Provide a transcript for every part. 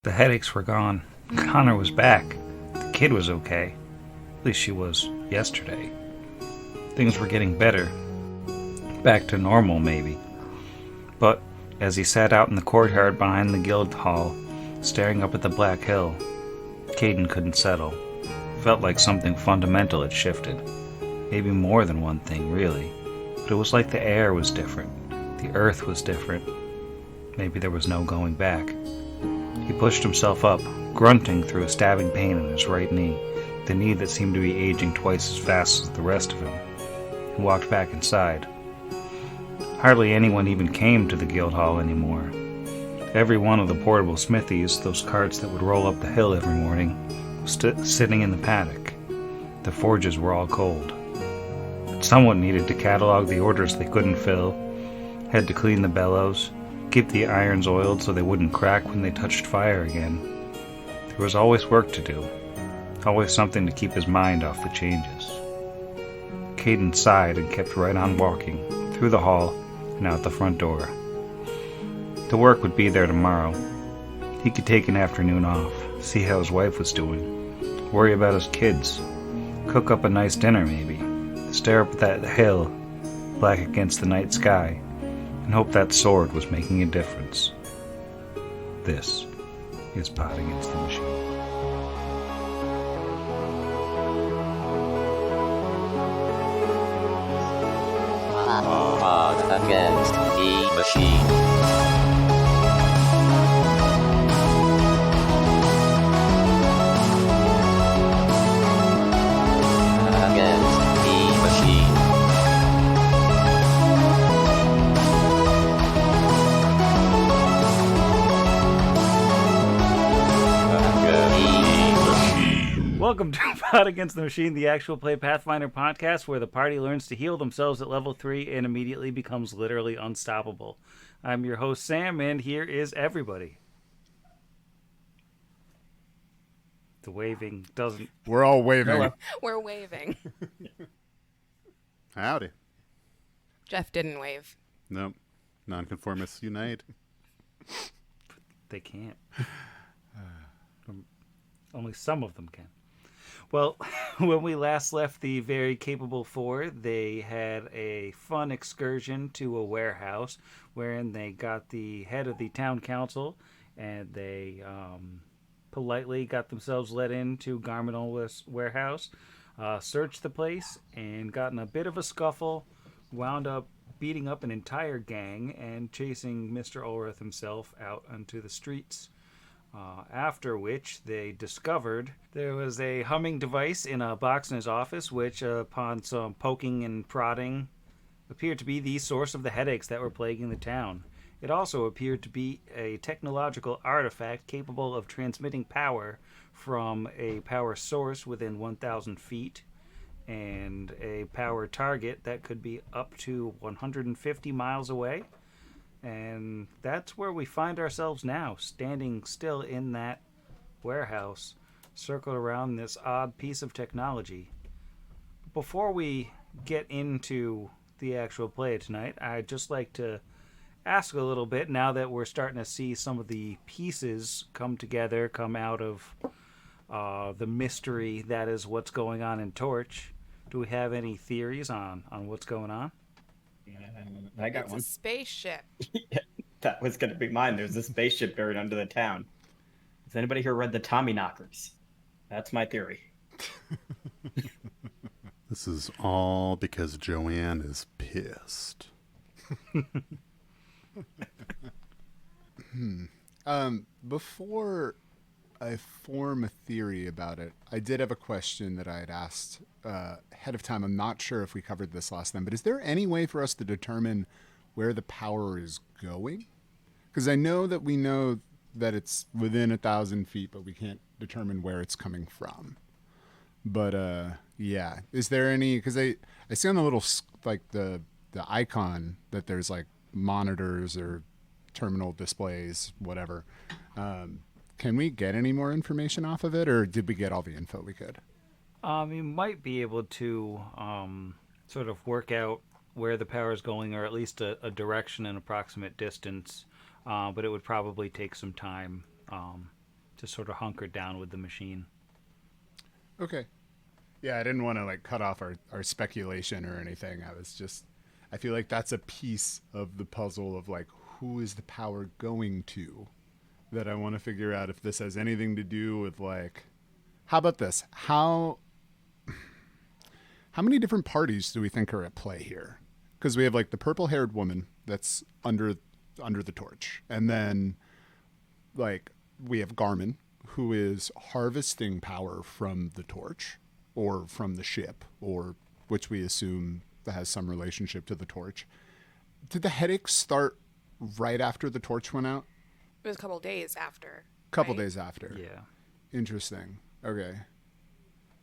The headaches were gone. Connor was back. The kid was okay. At least she was yesterday. Things were getting better. Back to normal, maybe. But as he sat out in the courtyard behind the guild hall, staring up at the Black Hill, Caden couldn't settle. Felt like something fundamental had shifted. Maybe more than one thing, really. But it was like the air was different. The earth was different. Maybe there was no going back. He pushed himself up, grunting through a stabbing pain in his right knee, the knee that seemed to be aging twice as fast as the rest of him, and walked back inside. Hardly anyone even came to the guild hall anymore. Every one of the portable smithies, those carts that would roll up the hill every morning, was sitting in the paddock. The forges were all cold. But someone needed to catalog the orders they couldn't fill, had to clean the bellows, keep the irons oiled so they wouldn't crack when they touched fire again. There was always work to do, always something to keep his mind off the changes. Caden sighed and kept right on walking, through the hall and out the front door. The work would be there tomorrow. He could take an afternoon off, see how his wife was doing, worry about his kids, cook up a nice dinner maybe, stare up at that hill, black against the night sky, and hope that sword was making a difference. This is Pot Against the Machine. Pot Against the Machine. Welcome to Pot Against the Machine, the actual play Pathfinder podcast where the party learns to heal themselves at level 3 and immediately becomes literally unstoppable. I'm your host, Sam, and here is everybody. The waving doesn't... We're all waving. We're waving. Howdy. Jeff didn't wave. Nope. Nonconformists unite. They can't. Only some of them can. Well, when we last left the very capable four, they had a fun excursion to a warehouse wherein they got the head of the town council and they politely got themselves let into Garment Ulrith's warehouse, searched the place, and got in a bit of a scuffle, wound up beating up an entire gang and chasing Mr. Ulrith himself out onto the streets. After which they discovered there was a humming device in a box in his office, which upon some poking and prodding appeared to be the source of the headaches that were plaguing the town. It also appeared to be a technological artifact capable of transmitting power from a power source within 1,000 feet and a power target that could be up to 150 miles away. And that's where we find ourselves now, standing still in that warehouse, circled around this odd piece of technology. Before we get into the actual play tonight, I'd just like to ask a little bit, now that we're starting to see some of the pieces come together, come out of the mystery that is what's going on in Torch. Do we have any theories on what's going on? I got It's one. a spaceship. That was going to be mine. There's a spaceship buried under the town. Has anybody here read the Tommy Knockers? That's my theory. This is all because Joanne is pissed. Before I form a theory about it, I did have a question that I had asked ahead of time. I'm not sure if we covered this last time, but is there any way for us to determine where the power is going? Because I know that it's within 1,000 feet, but we can't determine where it's coming from. But yeah, is there any? Because I see on the little like the icon that there's like monitors or terminal displays, whatever. Can we get any more information off of it, or did we get all the info we could? You might be able to sort of work out where the power is going, or at least a direction and approximate distance, but it would probably take some time. just sort of hunkered down with the machine. Okay. Yeah, I didn't want to like cut off our speculation or anything. I feel like that's a piece of the puzzle of like who is the power going to, that I want to figure out if this has anything to do with like, how about this? How many different parties do we think are at play here? Because we have like the purple-haired woman that's under the torch, and then like we have Garmin, who is harvesting power from the torch or from the ship, or which we assume has some relationship to the torch. Did the headaches start right after the torch went out? It was a couple days after. Couple right? days after. Yeah. Interesting. Okay.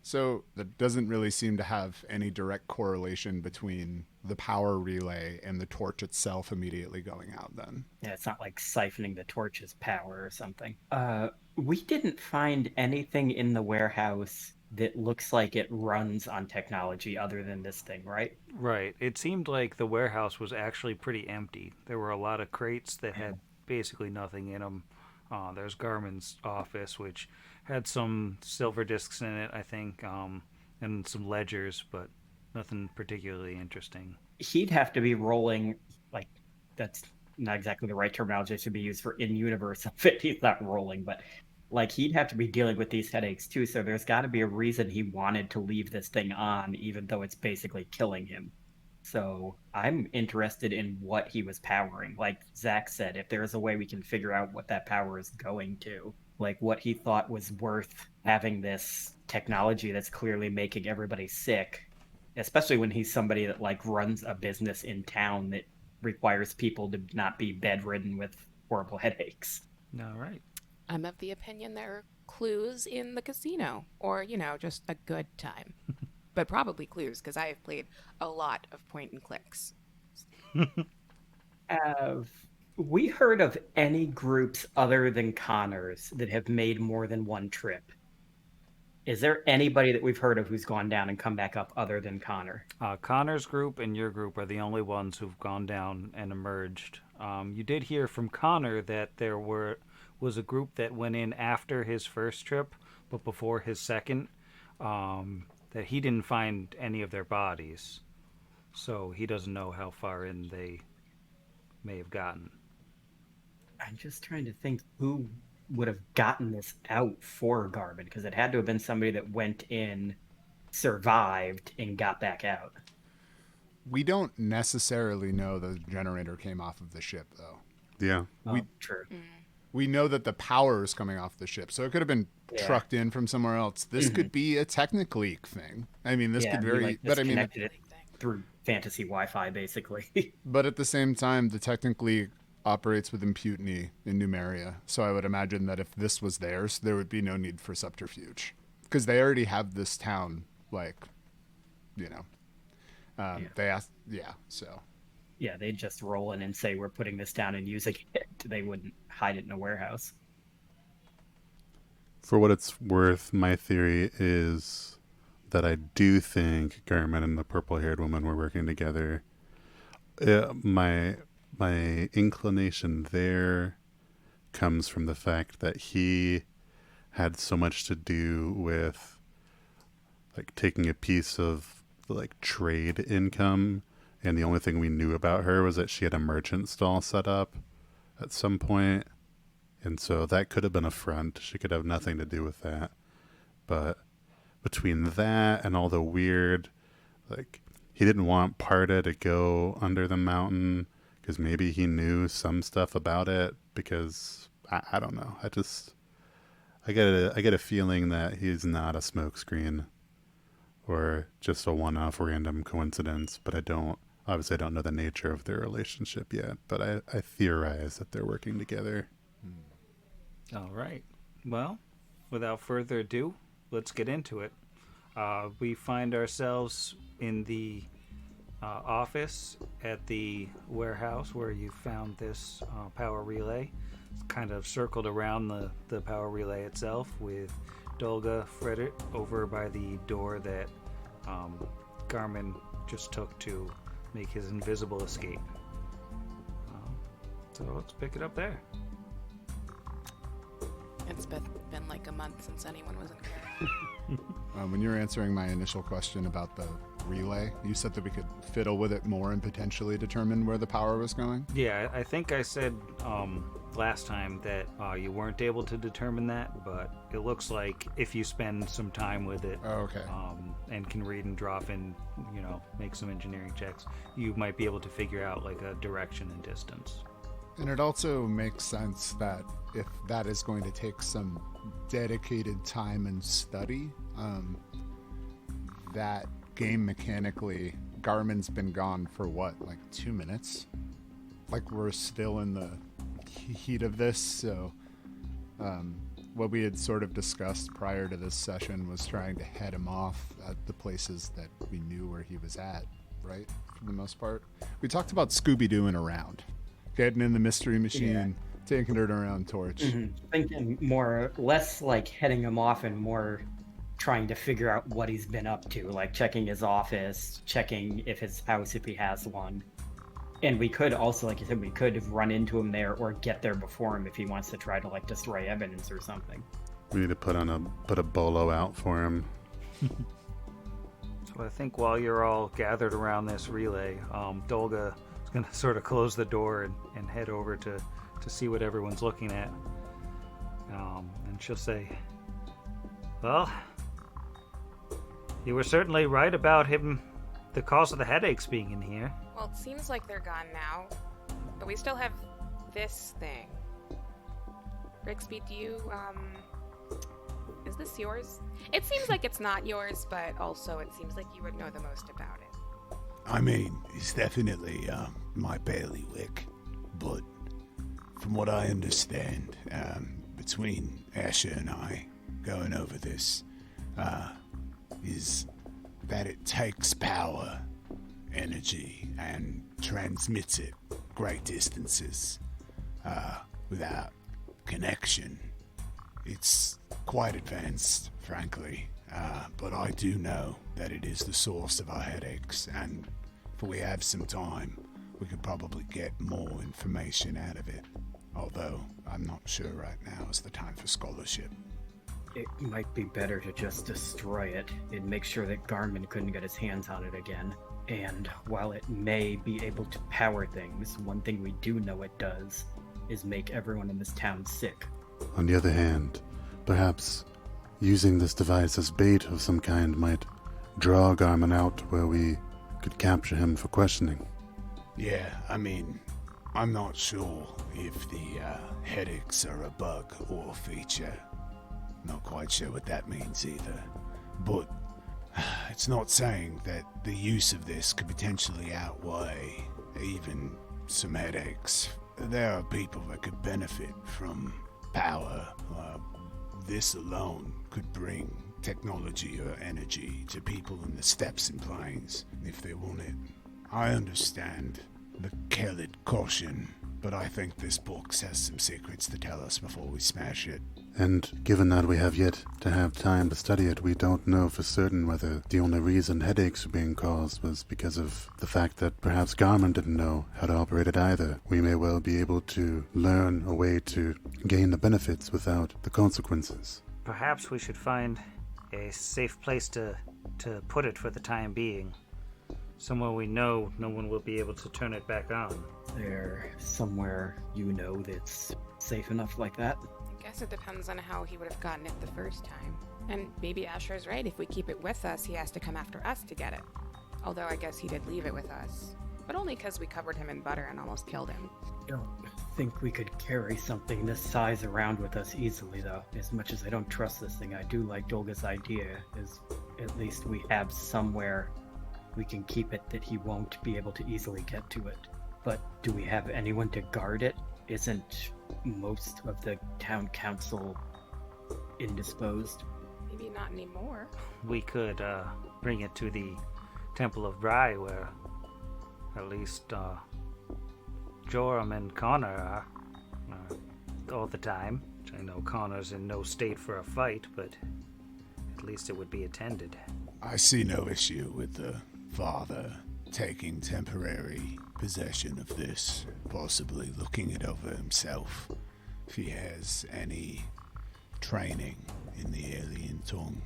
So that doesn't really seem to have any direct correlation between the power relay and the torch itself immediately going out then. Yeah, it's not like siphoning the torch's power or something. We didn't find anything in the warehouse that looks like it runs on technology other than this thing, right? Right. It seemed like the warehouse was actually pretty empty. There were a lot of crates that had basically nothing in them. There's Garmin's office, which had some silver discs in it, I think, and some ledgers, but nothing particularly interesting. He'd have to be rolling, like, that's not exactly the right terminology to be used for in-universe of it. He's not rolling, but like he'd have to be dealing with these headaches too, so there's got to be a reason he wanted to leave this thing on, even though it's basically killing him. So I'm interested in what he was powering. Like Zach said, if there's a way we can figure out what that power is going to, like what he thought was worth having this technology that's clearly making everybody sick, especially when he's somebody that like runs a business in town that requires people to not be bedridden with horrible headaches. All right. I'm of the opinion there are clues in the casino, or, just a good time. But probably clues, because I have played a lot of point and clicks. Have we heard of any groups other than Connor's that have made more than one trip? Is there anybody that we've heard of who's gone down and come back up other than Connor? Connor's group and your group are the only ones who've gone down and emerged. You did hear from Connor that there was a group that went in after his first trip, but before his second, that he didn't find any of their bodies. So he doesn't know how far in they may have gotten. I'm just trying to think who would have gotten this out for Garmin, because it had to have been somebody that went in, survived, and got back out. We don't necessarily know the generator came off of the ship, though. Yeah. True. We know that the power is coming off the ship, so it could have been trucked in from somewhere else. This could be a technic leak thing. I mean, this could but I mean, connected it through fantasy Wi-Fi, basically. but at the same time, the technic leak operates with impunity in Numeria, so I would imagine that if this was theirs, there would be no need for subterfuge, because they already have this town, like, they asked, so. Yeah, they'd just roll in and say, we're putting this down and using it. They wouldn't hide it in a warehouse. For what it's worth, my theory is that I do think Garmin and the purple-haired woman were working together. My inclination there comes from the fact that he had so much to do with like taking a piece of the like trade income, and the only thing we knew about her was that she had a merchant stall set up at some point. And so that could have been a front. She could have nothing to do with that. But between that and all the weird, like, he didn't want Parda to go under the mountain because maybe he knew some stuff about it, because I don't know. I get a feeling that he's not a smokescreen or just a one-off random coincidence, but I don't know the nature of their relationship yet, but I theorize that they're working together. All right. Well, without further ado, let's get into it. We find ourselves in the office at the warehouse where you found this power relay. It's kind of circled around the power relay itself, with Dolga Frederick over by the door that Garmin just took to make his invisible escape. So let's pick it up there. It's been month since anyone was in here. When you were answering my initial question about the relay, you said that we could fiddle with it more and potentially determine where the power was going? Yeah, I think I said last time that you weren't able to determine that, but it looks like if you spend some time with it Okay. and can read and drop in, make some engineering checks, you might be able to figure out like a direction and distance. And it also makes sense that if that is going to take some dedicated time and study, that game mechanically, Garmin's been gone for what, like 2 minutes? Like we're still in the heat of this, so what we had sort of discussed prior to this session was trying to head him off at the places that we knew where he was at, right? For the most part. We talked about Scooby-Dooing around. Getting in the mystery machine, taking it around Torch. Thinking less like heading him off and more trying to figure out what he's been up to, like checking his office, checking if his house, if he has one. And we could also, like you said, we could run into him there or get there before him if he wants to try to like destroy evidence or something. We need to put a bolo out for him. So I think while you're all gathered around this relay, Dolga is going to sort of close the door and head over to see what everyone's looking at. And she'll say, well, you were certainly right about the cause of the headaches being in here. Well, it seems like they're gone now, but we still have this thing. Rigsby, do you, is this yours? It seems like it's not yours, but also it seems like you would know the most about it. I mean, it's definitely my bailiwick, but from what I understand, between Asher and I going over this, is that it takes power, energy, and transmits it great distances without connection. It's quite advanced, frankly, but I do know that it is the source of our headaches, and if we have some time, we could probably get more information out of it. Although, I'm not sure right now is the time for scholarship. It might be better to just destroy it and make sure that Garmin couldn't get his hands on it again. And while it may be able to power things, one thing we do know it does is make everyone in this town sick. On the other hand, perhaps using this device as bait of some kind might draw Garmin out where we could capture him for questioning. Yeah, I mean, I'm not sure if the headaches are a bug or a feature. Not quite sure what that means either. But it's not saying that the use of this could potentially outweigh even some headaches. There are people that could benefit from power. This alone could bring technology or energy to people in the steppes and plains if they want it. I understand the Kellid caution, but I think this book has some secrets to tell us before we smash it. And given that we have yet to have time to study it, we don't know for certain whether the only reason headaches were being caused was because of the fact that perhaps Garmin didn't know how to operate it either. We may well be able to learn a way to gain the benefits without the consequences. Perhaps we should find a safe place to put it for the time being. Somewhere we know no one will be able to turn it back on. There somewhere that's safe enough like that? I guess it depends on how he would have gotten it the first time. And maybe Asher's right. If we keep it with us, he has to come after us to get it. Although I guess he did leave it with us. But only because we covered him in butter and almost killed him. I don't think we could carry something this size around with us easily, though. As much as I don't trust this thing, I do like Dolga's idea, is at least we have somewhere we can keep it that he won't be able to easily get to it. But do we have anyone to guard it? Isn't most of the town council indisposed? Maybe not anymore. We could bring it to the Temple of Dry, where at least Joram and Connor are all the time. I know Connor's in no state for a fight, but at least it would be attended. I see no issue with the father taking temporary possession of this, possibly looking it over himself if he has any training in the alien tongue.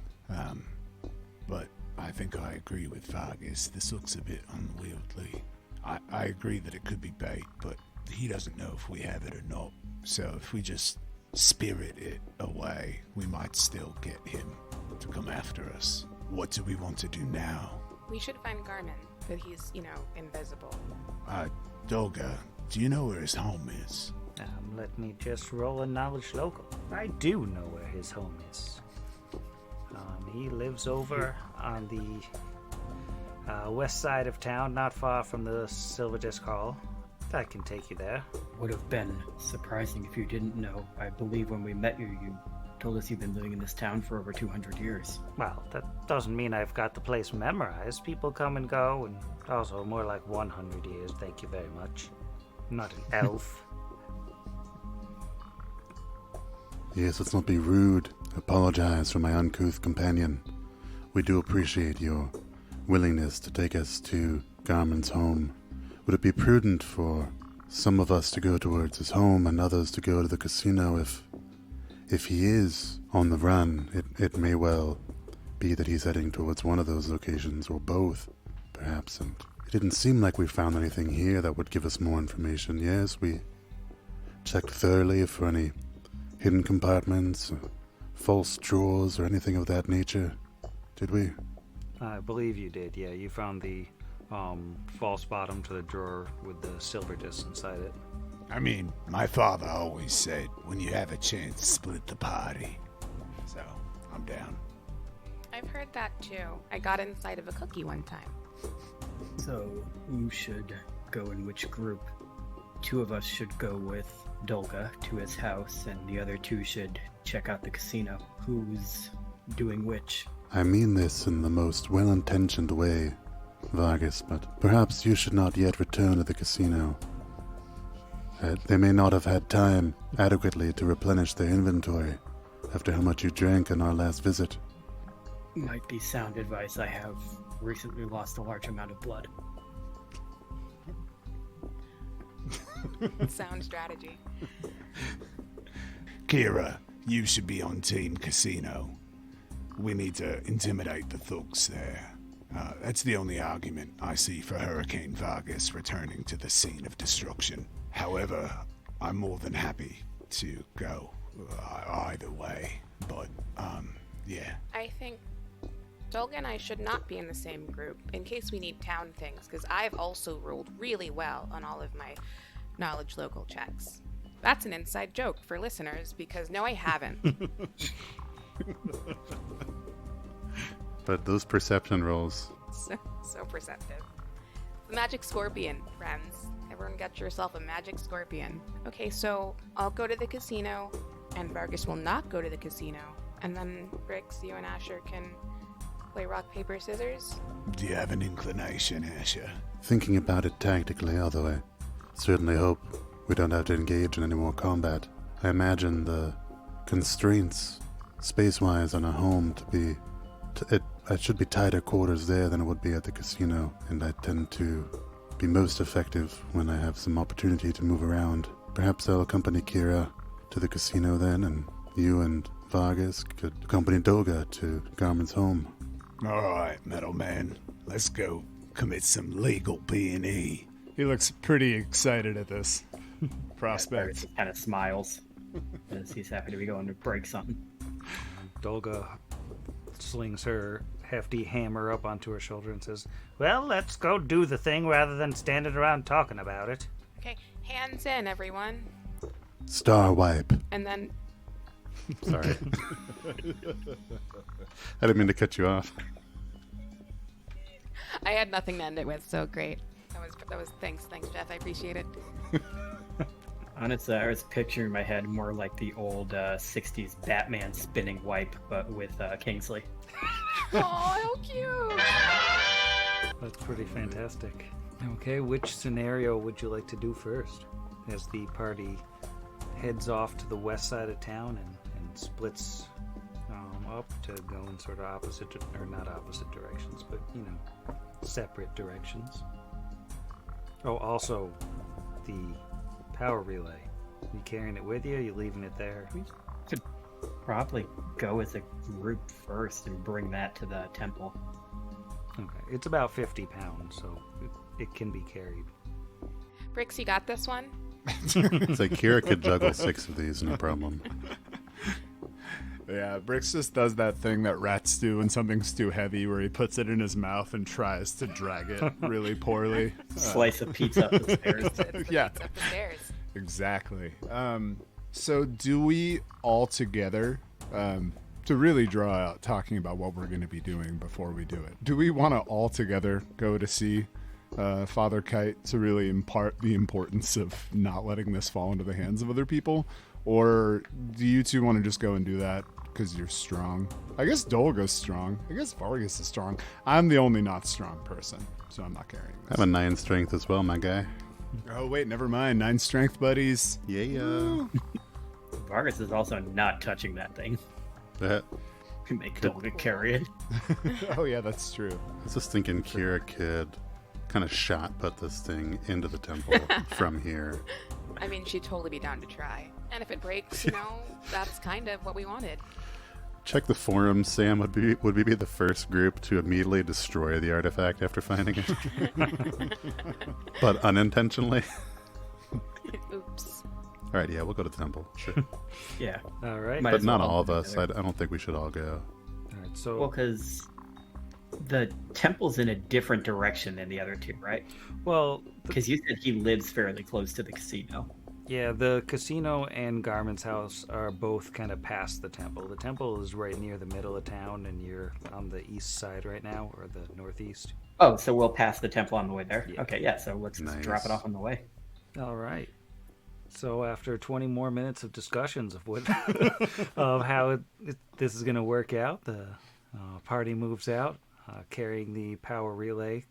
But I think I agree with Vargas. This looks a bit unwieldy. I agree that it could be bait, but he doesn't know if we have it or not. So if we just spirit it away, we might still get him to come after us. What do we want to do now? We should find Garmin, but he's, invisible. Dolga, do you know where his home is? Let me just roll a knowledge local. I do know where his home is. He lives over on the west side of town, not far from the Silver Disc Hall. That can take you there. Would have been surprising if you didn't know. I believe when we met you, you told us you've been living in this town for over 200 years. Well, that doesn't mean I've got the place memorized. People come and go, and also more like 100 years, thank you very much. I'm not an elf. Yes, let's not be rude. Apologize for my uncouth companion. We do appreciate your willingness to take us to Garmin's home. Would it be prudent for some of us to go towards his home and others to go to the casino if he is on the run? It may well be that he's heading towards one of those locations, or both, perhaps, and it didn't seem like we found anything here that would give us more information. Yes, we checked thoroughly for any hidden compartments, false drawers, or anything of that nature. Did we? I believe you did, yeah. You found the false bottom to the drawer with the silver disc inside it. I mean, my father always said, when you have a chance, split the party. So, I'm down. I've heard that too. I got inside of a cookie one time. So, who should go in which group? Two of us should go with Dolga to his house, and the other two should check out the casino. Who's doing which? I mean this in the most well-intentioned way, Vargas, but perhaps you should not yet return to the casino. They may not have had time adequately to replenish their inventory after how much you drank on our last visit. Might be sound advice. I have recently lost a large amount of blood. Sound strategy. Kira, you should be on Team Casino. We need to intimidate the thugs there. That's the only argument I see for Hurricane Vargas returning to the scene of destruction. However, I'm more than happy to go either way. But, yeah. I think Dolga and I should not be in the same group in case we need town things, because I've also rolled really well on all of my knowledge local checks. That's an inside joke for listeners, because no, I haven't. But those perception rolls. So perceptive. The magic scorpion, friends. Everyone get yourself a magic scorpion. Okay, so I'll go to the casino, and Vargas will not go to the casino. And then Brix, you and Asher can play rock, paper, scissors. Do you have an inclination, Asher? Thinking about it tactically, although I certainly hope we don't have to engage in any more combat. I imagine the constraints, space-wise, on a home to be... it should be tighter quarters there than it would be at the casino, and I tend to be most effective when I have some opportunity to move around. Perhaps I'll accompany Kira to the casino then, and you and Vargas could accompany Dolga to Garmin's home. Alright, Metal Man. Let's go commit some legal B&E. He looks pretty excited at this prospect. Kind of smiles as he's happy to be going to break something. Dolga slings her hefty hammer up onto her shoulder and says, "Well, let's go do the thing rather than standing around talking about it." Okay, hands in, everyone. Star wipe. And then... Sorry. I didn't mean to cut you off. I had nothing to end it with, so great. That was thanks, Jeff. I appreciate it. Honestly, I was picturing in my head more like the old 60s Batman spinning wipe, but with Kingsley. Oh, how cute! That's pretty fantastic. Okay, which scenario would you like to do first? As the party heads off to the west side of town and splits up to go in sort of opposite, or not opposite directions, but, separate directions. Oh, also, the power relay. You carrying it with you? Or you leaving it there? Could probably go as a group first and bring that to the temple. Okay, it's about 50 pounds, so it can be carried. Brix, you got this one? It's like Kira could juggle 6 of these, no problem. Yeah, Brix just does that thing that rats do when something's too heavy, where he puts it in his mouth and tries to drag it really poorly. Slice of pizza up the stairs. Yeah, It's up the stairs. exactly. So do we all together, to really draw out talking about what we're going to be doing before we do it, do we want to all together go to see Father Kite to really impart the importance of not letting this fall into the hands of other people? Or do you two want to just go and do that because you're strong? I guess Dolga's strong. I guess Vargas is strong. I'm the only not strong person, so I'm not carrying I this. have a 9 strength as well, my guy. Oh, wait, never mind. 9 strength, buddies. Yeah. Vargas is also not touching that thing. That, Can make Dolga carry it. Oh, yeah, that's true. I was just thinking Kira could kind of shot put this thing into the temple from here. I mean, she'd totally be down to try. And if it breaks, that's kind of what we wanted. Check the forums. Sam would we be the first group to immediately destroy the artifact after finding it, but unintentionally. Oops. All right, yeah, we'll go to the temple. Sure. Yeah. All right. Might But as not well all of do us. I together. don't think we should all go. All right, so Well, because the temple's in a different direction than the other two, right? well, Because you said he lives fairly close to the casino. yeah, the casino and Garment's house are both kind of past the temple. The temple is right near the middle of town, and you're on the east side right now, or the northeast. Oh, so we'll pass the temple on the way there. Yeah. Okay, yeah. So let's Nice. drop it off on the way. All right. So after 20 more minutes of discussions of what, of how this is going to work out, the party moves out, carrying the power relay,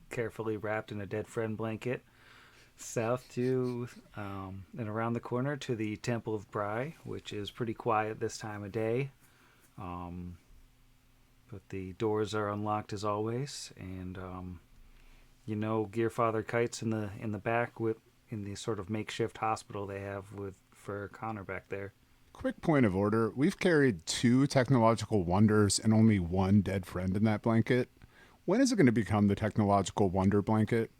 carefully wrapped in a dead friend blanket, south to and around the corner to the Temple of Bry, which is pretty quiet this time of day. But the doors are unlocked as always, and Gearfather Kite's in the back in the sort of makeshift hospital they have for Connor back there. Quick point of order. We've carried 2 technological wonders and only 1 dead friend in that blanket. When is it going to become the technological wonder blanket?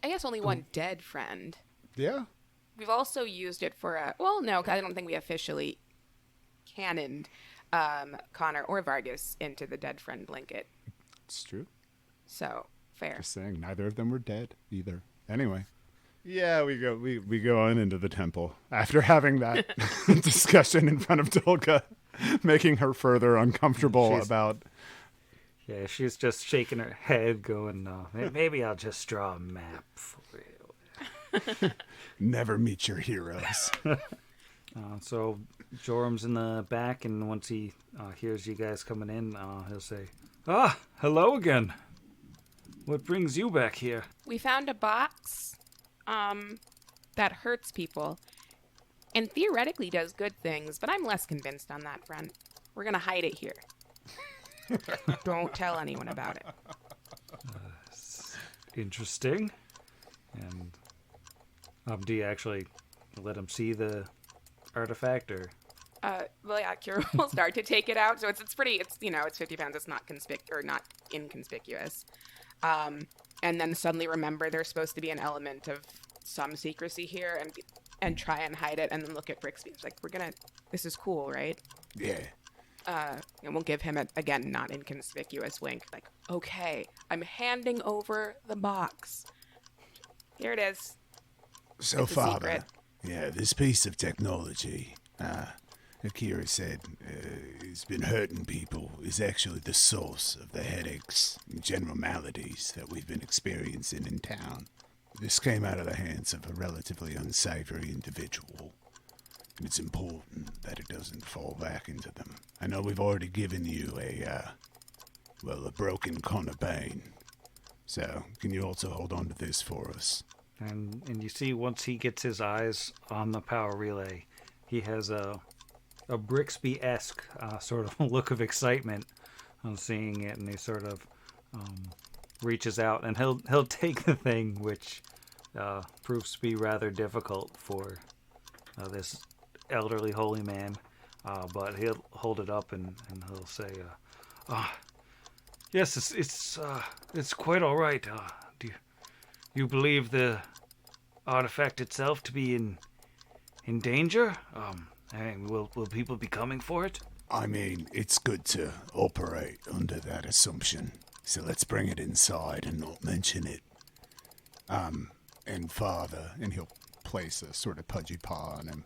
I guess only one dead friend. Yeah. We've also used it for no, I don't think we officially cannoned Connor or Vargas into the dead friend blanket. It's true. So, fair. Just saying, neither of them were dead either. Anyway. Yeah, we go on into the temple after having that discussion in front of Dolga, making her further uncomfortable about. Yeah, she's just shaking her head, going, maybe I'll just draw a map for you. Never meet your heroes. So Jorum's in the back, and once he hears you guys coming in, he'll say, hello again. What brings you back here? We found a box that hurts people and theoretically does good things, but I'm less convinced on that front. We're going to hide it here. Don't tell anyone about it. Interesting. And do you actually let him see the artifact, or? Well, yeah, Kira will start to take it out. So it's 50 pounds. It's not not inconspicuous. And then suddenly remember there's supposed to be an element of some secrecy here, and try and hide it, and then look at Brixby. It's like, this is cool, right? Yeah. And we'll give him again, not inconspicuous wink. Like, okay, I'm handing over the box. Here it is. So, It's a Father, secret. yeah, this piece of technology, Akira said, has been hurting people, is actually the source of the headaches and general maladies that we've been experiencing in town. This came out of the hands of a relatively unsavory individual, and it's important that it doesn't fall back into them. I know we've already given you a broken conurbane, so can you also hold on to this for us? And you see, once he gets his eyes on the power relay, he has a Brixby-esque sort of look of excitement on seeing it, and he sort of reaches out, and he'll take the thing, which proves to be rather difficult for this elderly holy man, but he'll hold it up and he'll say, "Yes, it's quite all right. Do you believe the artifact itself to be in danger? And will people be coming for it?" I mean, it's good to operate under that assumption. So let's bring it inside and not mention it. And Father, and he'll place a sort of pudgy paw on him.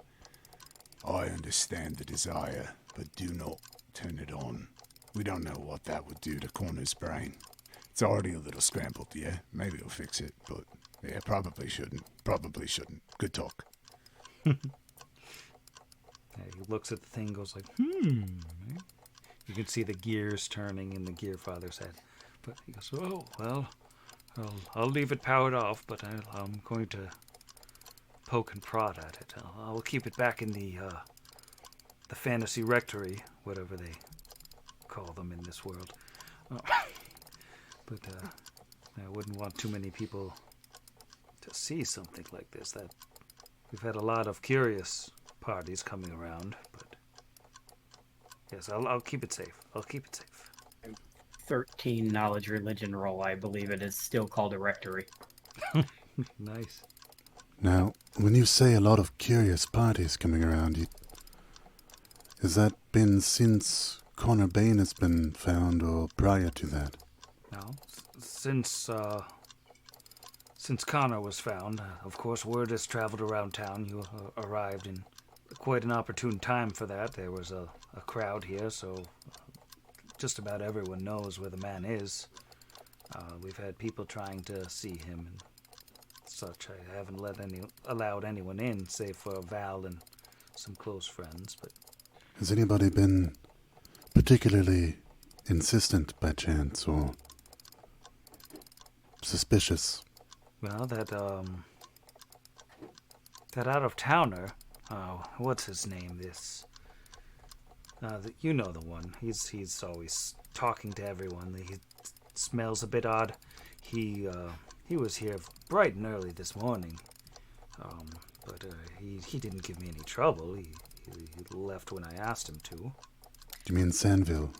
I understand the desire, but do not turn it on. We don't know what that would do to Corner's brain. It's already a little scrambled, yeah? Maybe it'll fix it, but yeah, probably shouldn't. Probably shouldn't. Good talk. Yeah, he looks at the thing, goes like, You can see the gears turning in the Gearfather's head. But he goes, "Oh, well, I'll leave it powered off, but I'm going to poke and prod at it. I'll keep it back in the fantasy rectory, whatever they call them in this world. But I wouldn't want too many people to see something like this. That we've had a lot of curious parties coming around, but yes, I'll keep it safe. I'll keep it safe." 13 knowledge religion roll, I believe it is still called a rectory. Nice. Now, when you say a lot of curious parties coming around, has that been since Connor Bain has been found, or prior to that? Now, since Connor was found, of course, word has traveled around town. You arrived in quite an opportune time for that. There was a crowd here, so just about everyone knows where the man is. We've had people trying to see him and such. I haven't allowed anyone in, save for Val and some close friends. But has anybody been particularly insistent by chance, or suspicious? Well, that out-of-towner, what's his name? You know the one. He's always talking to everyone. He smells a bit odd. He was here bright and early this morning, but he didn't give me any trouble. He left when I asked him to. Do you mean Sandville?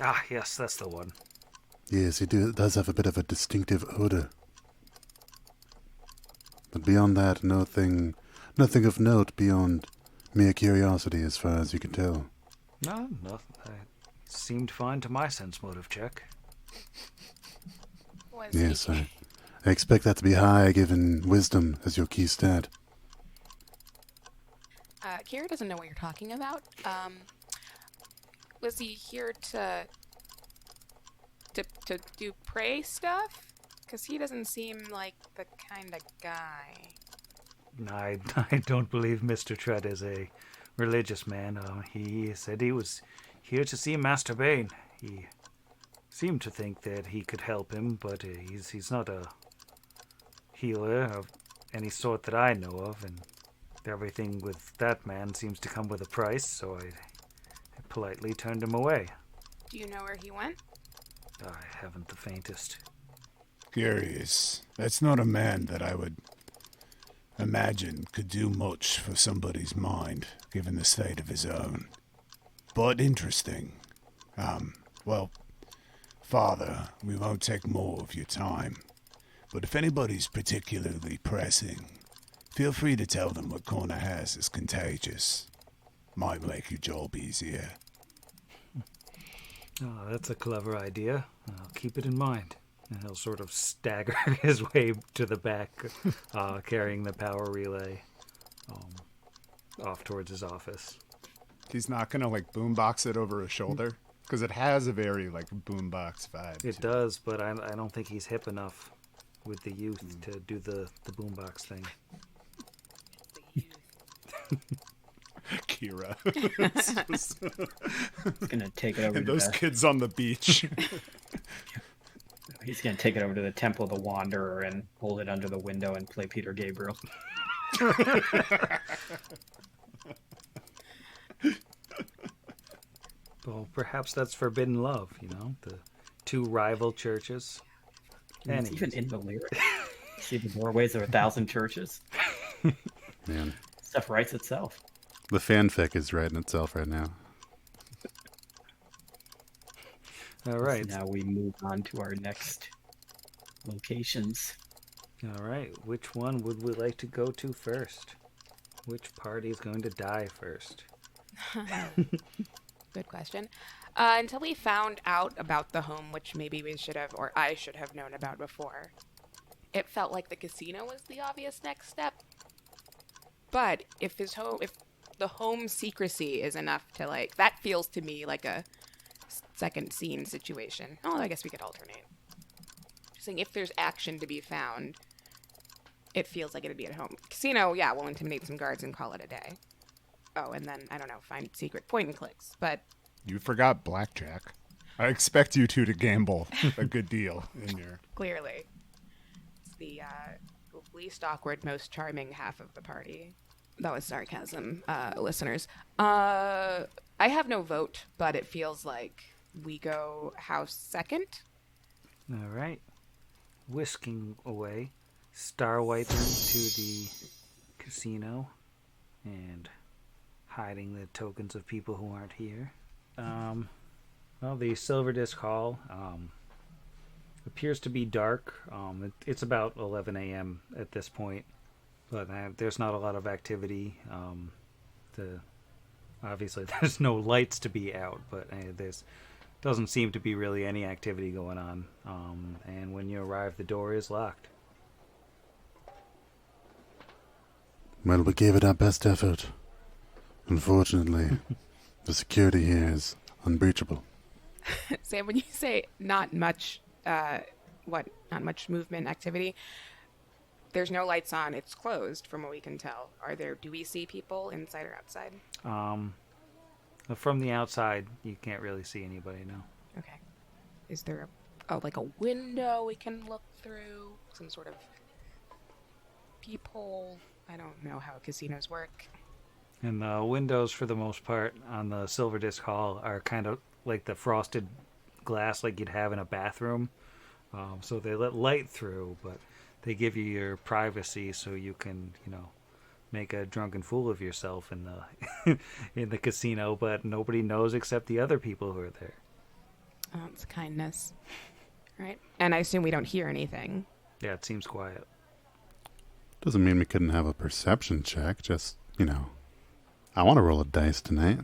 Ah, yes, that's the one. Yes, he does have a bit of a distinctive odor. But beyond that, nothing of note beyond mere curiosity as far as you can tell. No, nothing. It seemed fine to my sense motive check. Yes, I expect that to be high, given wisdom as your key stat. Kira doesn't know what you're talking about. Was he here to do prey stuff? Because he doesn't seem like the kind of guy. I don't believe Mr. Tread is a religious man. He said he was here to see Master Bane. He seemed to think that he could help him, but he's not a healer of any sort that I know of, and everything with that man seems to come with a price, so I politely turned him away. Do you know where he went? I haven't the faintest. Curious. That's not a man that I would imagine could do much for somebody's mind, given the state of his own. But interesting. Well, Father, we won't take more of your time. But if anybody's particularly pressing, feel free to tell them what Corner has is contagious. Might make your job easier. Oh, that's a clever idea. I'll keep it in mind. And he'll sort of stagger his way to the back, carrying the power relay off towards his office. He's not going to, boombox it over his shoulder? Because it has a very, boombox vibe. It does, but I don't think he's hip enough with the youth to do the boombox thing. Kira. He's gonna take it over And to those kids on the beach. He's gonna take it over to the Temple of the Wanderer and hold it under the window and play Peter Gabriel. Well, perhaps that's forbidden love, the two rival churches. And it's even in the lyrics. See the doorways of 1,000 churches. Man. Stuff writes itself. The fanfic is writing itself right now. All right. Now we move on to our next locations. All right. Which one would we like to go to first? Which party is going to die first? Good question. Until we found out about the home, which maybe we should have, or I should have known about before, it felt like the casino was the obvious next step. But if the home secrecy is enough to like, that feels to me like a second scene situation. Oh, I guess we could alternate. Just saying, if there's action to be found, it feels like it'd be at home. Casino, yeah, we'll intimidate some guards and call it a day. Oh, and then, I don't know, find secret point and clicks. But You forgot blackjack. I expect you two to gamble a good deal in your... clearly, it's the least awkward, most charming half of the party. That was sarcasm, listeners. I have no vote, but it feels like we go house second. All right. Whisking away, star wiping to the casino and hiding the tokens of people who aren't here. Well, the Silver Disc Hall appears to be dark. It's about 11 a.m. at this point, but there's not a lot of activity. Obviously, there's no lights to be out, but there's doesn't seem to be really any activity going on. And when you arrive, the door is locked. Well, we gave it our best effort. Unfortunately, the security here is unbreachable. Sam, when you say not much, not much movement activity, there's no lights on. It's closed, from what we can tell. Do we see people inside or outside? From the outside, you can't really see anybody now. Okay. Is there a window we can look through? Some sort of peephole? I don't know how casinos work. And the windows, for the most part, on the Silver Disc Hall are kind of like the frosted glass like you'd have in a bathroom. So they let light through, but they give you your privacy so you can, make a drunken fool of yourself in the in the casino, but nobody knows except the other people who are there. Oh, it's kindness. Right? And I assume we don't hear anything. Yeah, it seems quiet. Doesn't mean we couldn't have a perception check, just, I want to roll a dice tonight.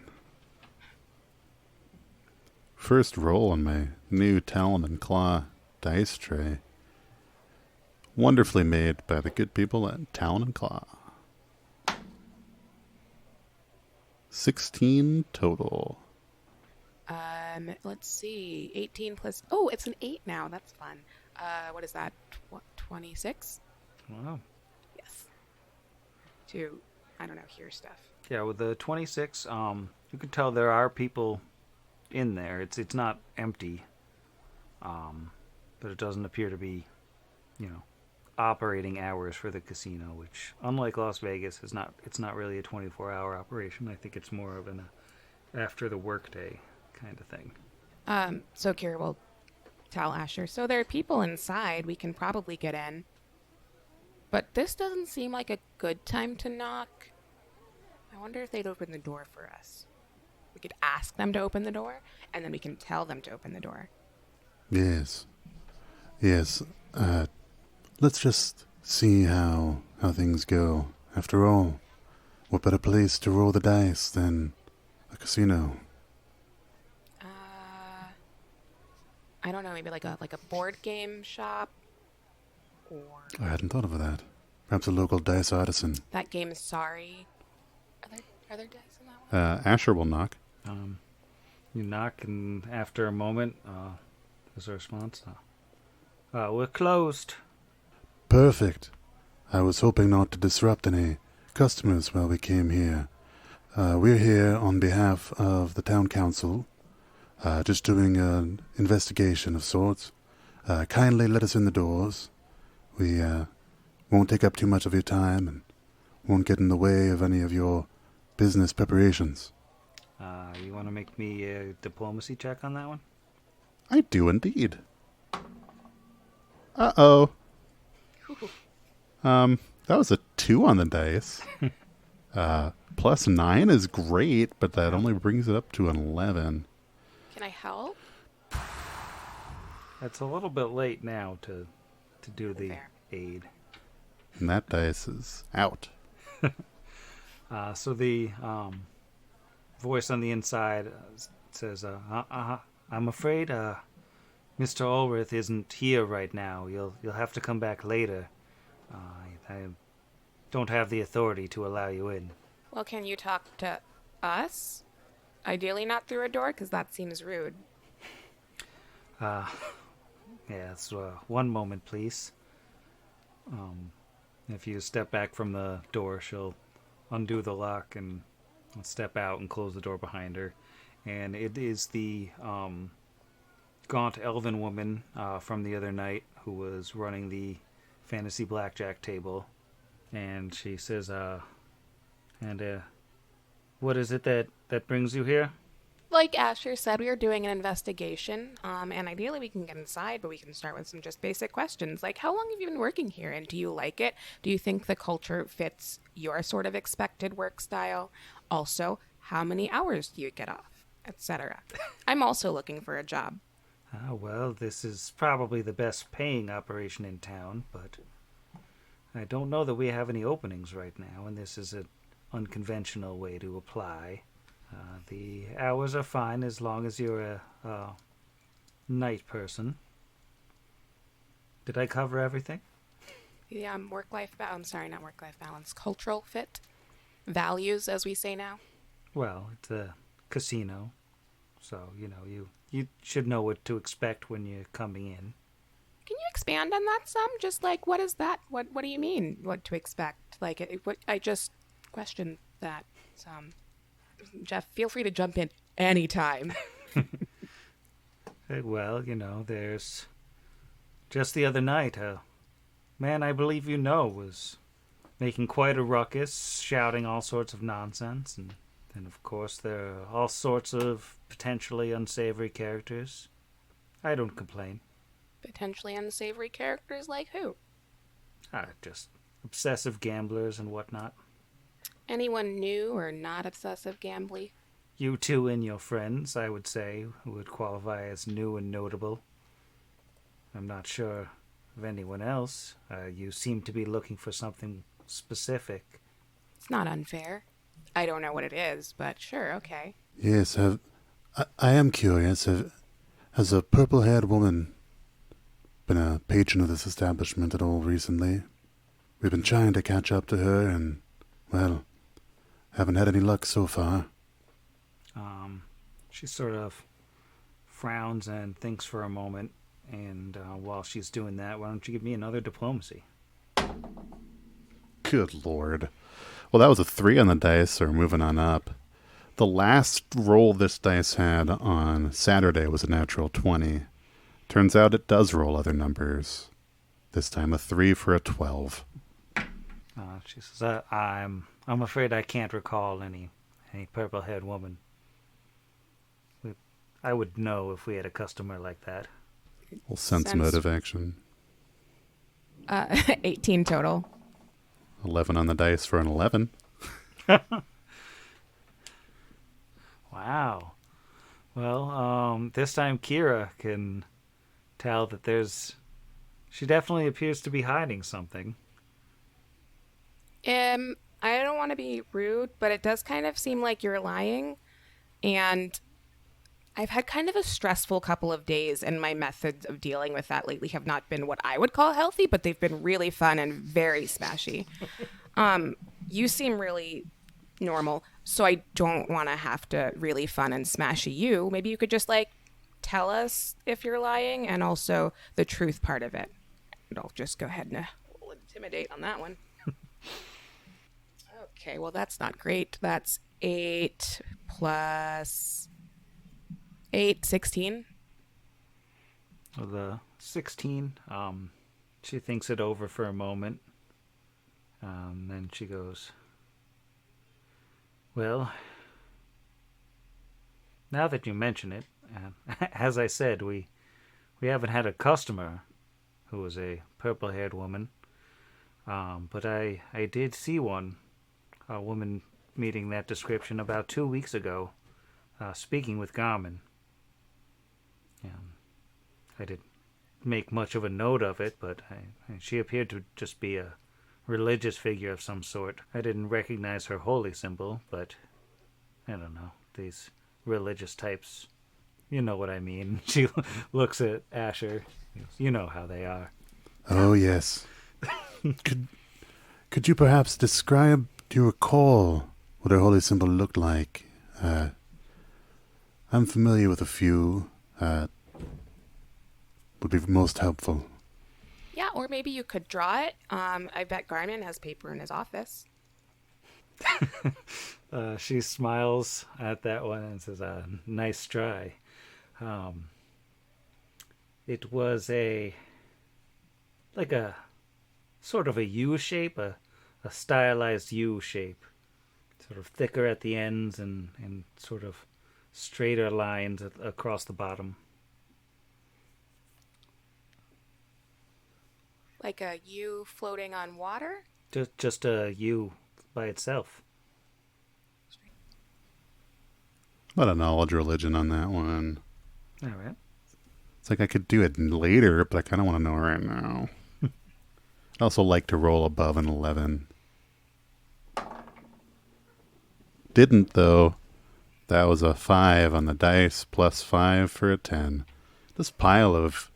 First roll on my new Talon and Claw dice tray. Wonderfully made by the good people at Talon and Claw. 16 total. Let's see. 18 plus... Oh, it's an 8 now. That's fun. What is that? 26? Wow. Yes. Hear stuff. Yeah, with the 26, you can tell there are people in there. It's not empty, but it doesn't appear to be, operating hours for the casino. Which, unlike Las Vegas, it's not really a 24-hour operation. I think it's more of an after the workday kind of thing. So Kira will tell Asher. So there are people inside. We can probably get in, but this doesn't seem like a good time to knock. I wonder if they'd open the door for us. We could ask them to open the door, and then we can tell them to open the door. Yes. Let's just see how things go. After all, what better place to roll the dice than a casino? I don't know, maybe like a board game shop, or I hadn't thought of that. Perhaps a local dice artisan. that game is Sorry. Are there dice in that one? Asher will knock. You knock, and after a moment, there's a response. We're closed. Perfect. I was hoping not to disrupt any customers while we came here. We're here on behalf of the town council, just doing an investigation of sorts. Kindly let us in the doors. We won't take up too much of your time and won't get in the way of any of your business preparations. You want to make me a diplomacy check on that one? I do indeed. Uh-oh. That was a 2 on the dice. +9 is great, but that only brings it up to an 11. Can I help? It's a little bit late now to do the Fair. aid. And that dice is out. So the voice on the inside says, I'm afraid Mr. Ulrith isn't here right now. You'll have to come back later. I don't have the authority to allow you in." Well, can you talk to us? Ideally not through a door, because that seems rude. Yes, one moment, please. If you step back from the door, she'll undo the lock and step out and close the door behind her. And it is the gaunt elven woman from the other night who was running the fantasy blackjack table. And she says, what is it that brings you here? Like Asher said, we are doing an investigation, and ideally we can get inside, but we can start with some just basic questions, like how long have you been working here, and do you like it? Do you think the culture fits your sort of expected work style? Also, how many hours do you get off, etc. I'm also looking for a job. Well, this is probably the best paying operation in town, but I don't know that we have any openings right now, and this is an unconventional way to apply. The hours are fine as long as you're a night person. Did I cover everything? The work-life balance, I'm sorry, not work-life balance, cultural fit, values, as we say now. Well, it's a casino, so, you should know what to expect when you're coming in. Can you expand on that some? Just like, what is that? What do you mean, what to expect? Like, I just questioned that some. Jeff, feel free to jump in anytime. Well, there's... Just the other night, a man I believe you know was making quite a ruckus, shouting all sorts of nonsense, and then, of course, there are all sorts of potentially unsavory characters. I don't complain. Potentially unsavory characters like who? Just obsessive gamblers and whatnot. Anyone new or not obsessive gambly? You two and your friends, I would say, would qualify as new and notable. I'm not sure of anyone else. You seem to be looking for something specific. It's not unfair. I don't know what it is, but sure, okay. Yes, I am curious. Has a purple-haired woman been a patron of this establishment at all recently? We've been trying to catch up to her and, well, haven't had any luck so far. She sort of frowns and thinks for a moment, and while she's doing that, why don't you give me another diplomacy? Good lord. Well, that was a 3 on the dice, so we're moving on up. The last roll this dice had on Saturday was a natural 20. Turns out it does roll other numbers. This time a 3 for a 12. She says, I'm afraid I can't recall any purple-haired woman. I would know if we had a customer like that. Well, sense motive action. 18 total. 11 on the dice for an 11. Wow. Well, this time Kira can tell that she definitely appears to be hiding something. I don't want to be rude, but it does kind of seem like you're lying. And I've had kind of a stressful couple of days, and my methods of dealing with that lately have not been what I would call healthy, but they've been really fun and very smashy. You seem really normal, so I don't want to have to really fun and smashy you. Maybe you could just, tell us if you're lying, and also the truth part of it. And I'll just go ahead and intimidate on that one. Okay, well, that's not great. That's 8 plus 8, 16. Well, the 16, she thinks it over for a moment. Then she goes, well, now that you mention it, as I said, we haven't had a customer who was a purple-haired woman. But I did see one a woman meeting that description about 2 weeks ago, speaking with Garmin. I didn't make much of a note of it, but she appeared to just be a religious figure of some sort. I didn't recognize her holy symbol, but I don't know, these religious types, you know what I mean. She looks at Asher. You know how they are. Oh, yes. Could you perhaps describe, do you recall what her holy symbol looked like? I'm familiar with a few. Would be most helpful. Yeah, or maybe you could draw it. I bet Garmin has paper in his office. She smiles at that one and says, nice try. It was like a sort of a U shape, a stylized U shape. Sort of thicker at the ends and sort of straighter lines across the bottom. Like a U floating on water? Just a U by itself. Not a knowledge religion on that one. All right. It's like I could do it later, but I kind of want to know right now. I'd also like to roll above an 11. Didn't, though. That was a 5 on the dice, plus 5 for a 10. This pile of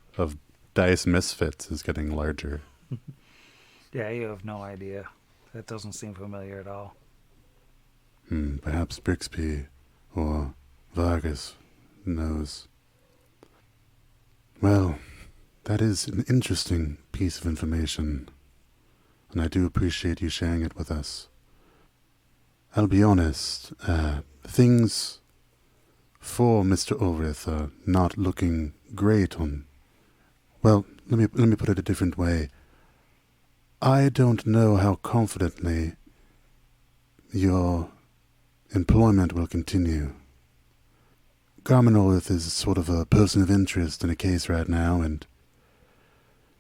dice misfits is getting larger. Yeah, you have no idea. That doesn't seem familiar at all. Perhaps Brixby or Vargas knows. Well, that is an interesting piece of information, and I do appreciate you sharing it with us. I'll be honest, things for Mr. Ulrith are not looking great on... Well, let me put it a different way. I don't know how confidently your employment will continue. Garmin Ulrith is sort of a person of interest in a case right now, and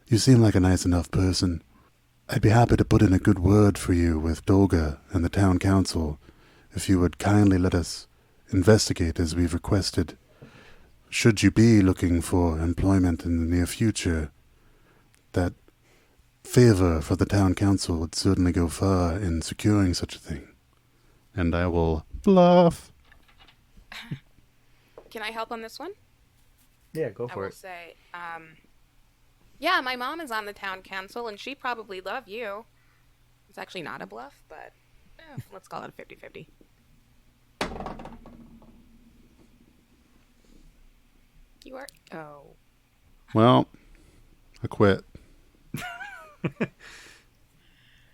you seem like a nice enough person. I'd be happy to put in a good word for you with Dolga and the town council if you would kindly let us investigate as we've requested. Should you be looking for employment in the near future, that favor for the town council would certainly go far in securing such a thing. And I will bluff. Can I help on this one? Yeah, go I for will it. say, yeah, my mom is on the town council, and she probably love you. It's actually not a bluff, but let's call it a 50-50. You are... Oh. Well, I quit.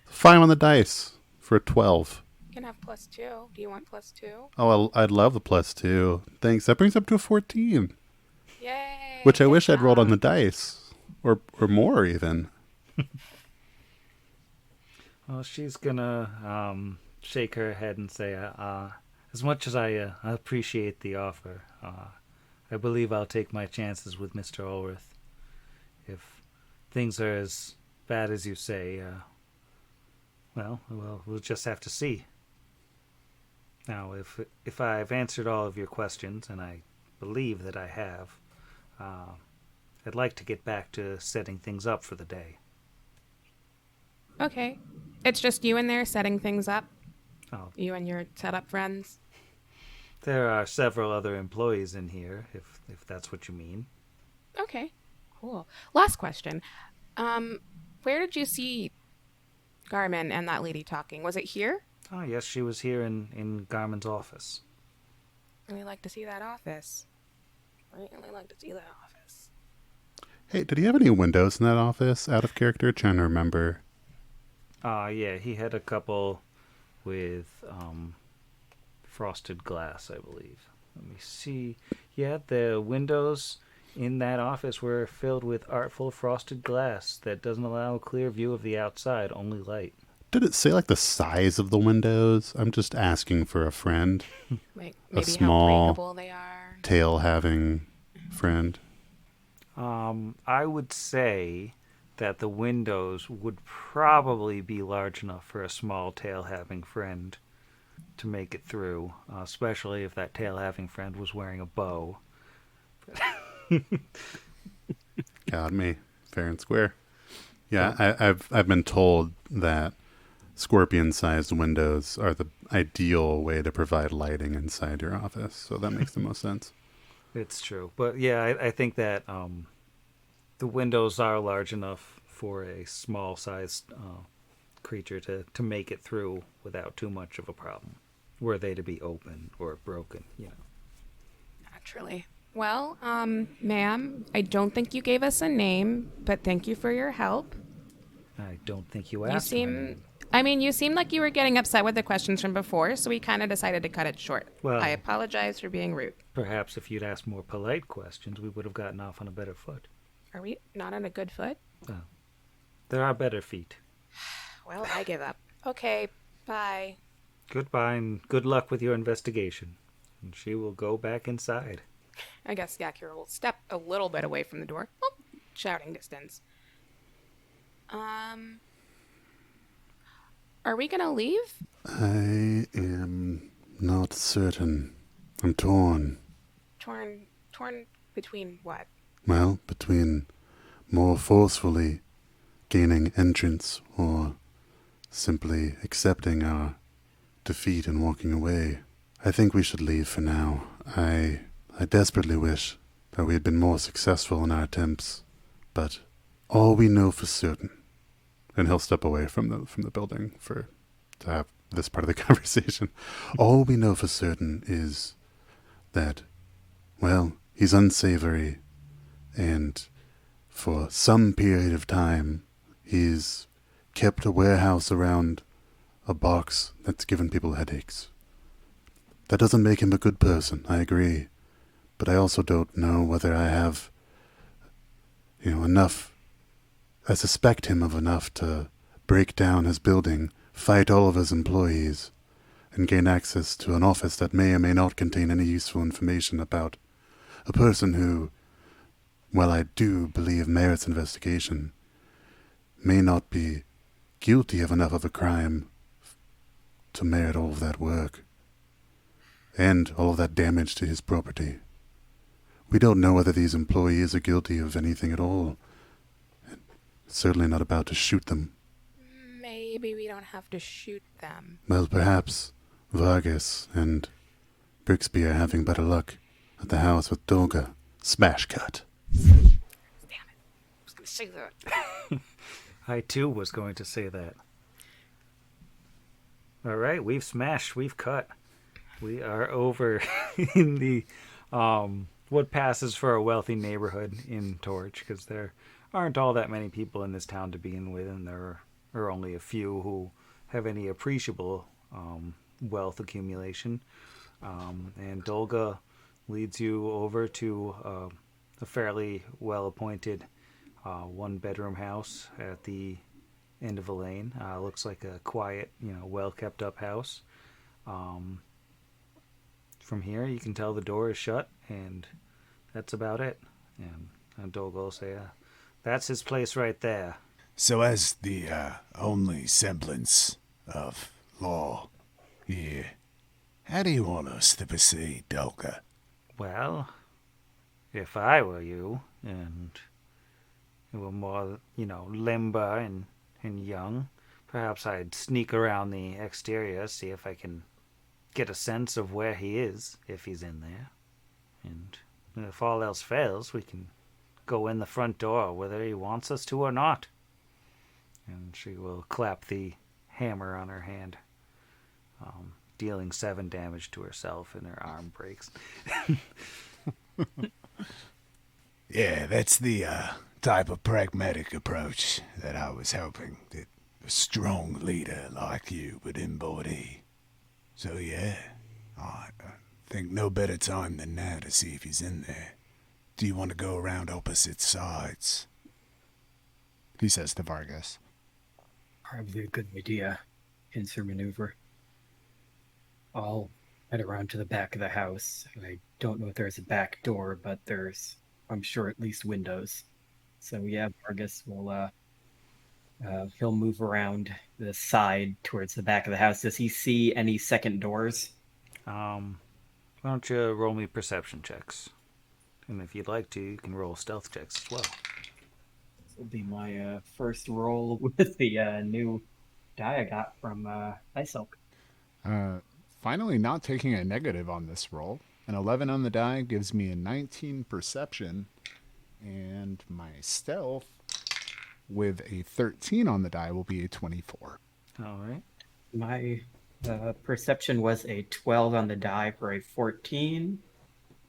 5 on the dice for a 12. You can have +2. Do you want +2? Oh, I'd love the +2. Thanks. That brings up to a 14. Yay! Which I good wish I'd rolled on job. the dice. Or more, even. Well, she's gonna shake her head and say, as much as I appreciate the offer, I believe I'll take my chances with Mr. Ulrith. If things are as bad as you say, well, we'll just have to see. Now, if I've answered all of your questions, and I believe that I have, I'd like to get back to setting things up for the day. Okay. It's just you in there setting things up? Oh, You and your setup friends? there are several other employees in here, if that's what you mean. Okay. Cool. Last question. Where did you see Garmin and that lady talking? Was it here? Oh, yes, she was here in Garmin's office. Really like to see that office. Really like to see that office. Hey, did he have any windows in that office? Out of character? Trying to remember. Yeah, he had a couple with frosted glass, I believe. Let me see. Yeah, the windows in that office were filled with artful frosted glass that doesn't allow a clear view of the outside, only light. Did it say, like, the size of the windows? I'm just asking for a friend. Like maybe small- how breakable they are. Tail-having friend. I would say that the windows would probably be large enough for a small tail-having friend to make it through, especially if that tail-having friend was wearing a bow. Got me. Fair and square. Yeah, I've been told that scorpion-sized windows are the ideal way to provide lighting inside your office, so that makes the most sense. It's true. But yeah, I think that the windows are large enough for a small-sized creature to make it through without too much of a problem, were they to be open or broken, you know. Naturally. Well, ma'am, I don't think you gave us a name, but thank you for your help. I don't think you You asked my seem... name. I mean, you seemed like you were getting upset with the questions from before, so we kind of decided to cut it short. Well- I apologize for being rude. Perhaps if you'd asked more polite questions, we would have gotten off on a better foot. Are we not on a good foot? There are better feet. Well, I give up. Okay, bye. Goodbye and good luck with your investigation. And she will go back inside. I guess Yakira will step a little bit away from the door. Well, shouting distance. Are we gonna leave? I am not certain. I'm torn. Torn between what? Well, between more forcefully gaining entrance or simply accepting our defeat and walking away. I think we should leave for now. I desperately wish that we had been more successful in our attempts, but all we know for certain, and he'll step away from the building to have this part of the conversation. All we know for certain is that, well, he's unsavory, and for some period of time, he's kept a warehouse around a box that's given people headaches. That doesn't make him a good person, I agree. But I also don't know whether I have, enough. I suspect him of enough to break down his building, fight all of his employees, and gain access to an office that may or may not contain any useful information about a person who, while I do believe merits investigation, may not be guilty of enough of a crime to merit all of that work and all of that damage to his property. We don't know whether these employees are guilty of anything at all. Certainly not about to shoot them. Maybe we don't have to shoot them. Well, perhaps Vargas and Brixby are having better luck at the house with Dolga. Smash cut. Damn it. I was gonna say that. I too was going to say that. All right, we've smashed, we've cut. We are over in the what passes for a wealthy neighborhood in Torch, because there aren't all that many people in this town to begin with, and there are only a few who have any appreciable wealth accumulation. And Dolga leads you over to a fairly well-appointed one-bedroom house at the end of a lane. Looks like a quiet, well-kept-up house. From here, you can tell the door is shut, and that's about it. And Dolga will say, that's his place right there. So as the only semblance of law here, how do you want us to proceed, Dolga? Well, if I were you, and you were more, limber and young, perhaps I'd sneak around the exterior, see if I can get a sense of where he is, if he's in there. And if all else fails, we can go in the front door, whether he wants us to or not. And she will clap the hammer on her hand, dealing 7 damage to herself, and her arm breaks. Yeah, that's the type of pragmatic approach that I was hoping that a strong leader like you would embody. So yeah, I think no better time than now to see if he's in there. Do you want to go around opposite sides? He says to Vargas. Probably a good idea. Pincer maneuver. I'll head around to the back of the house. I don't know if there's a back door, but there's, I'm sure, at least windows. So yeah, Vargas will He'll move around the side towards the back of the house. Does he see any second doors? Why don't you roll me perception checks? And if you'd like to, you can roll stealth checks as well. This will be my first roll with the new die I got from Ice Elk. Finally, not taking a negative on this roll. An 11 on the die gives me a 19 perception, and my stealth with a 13 on the die will be a 24. All right. My perception was a 12 on the die for a 14,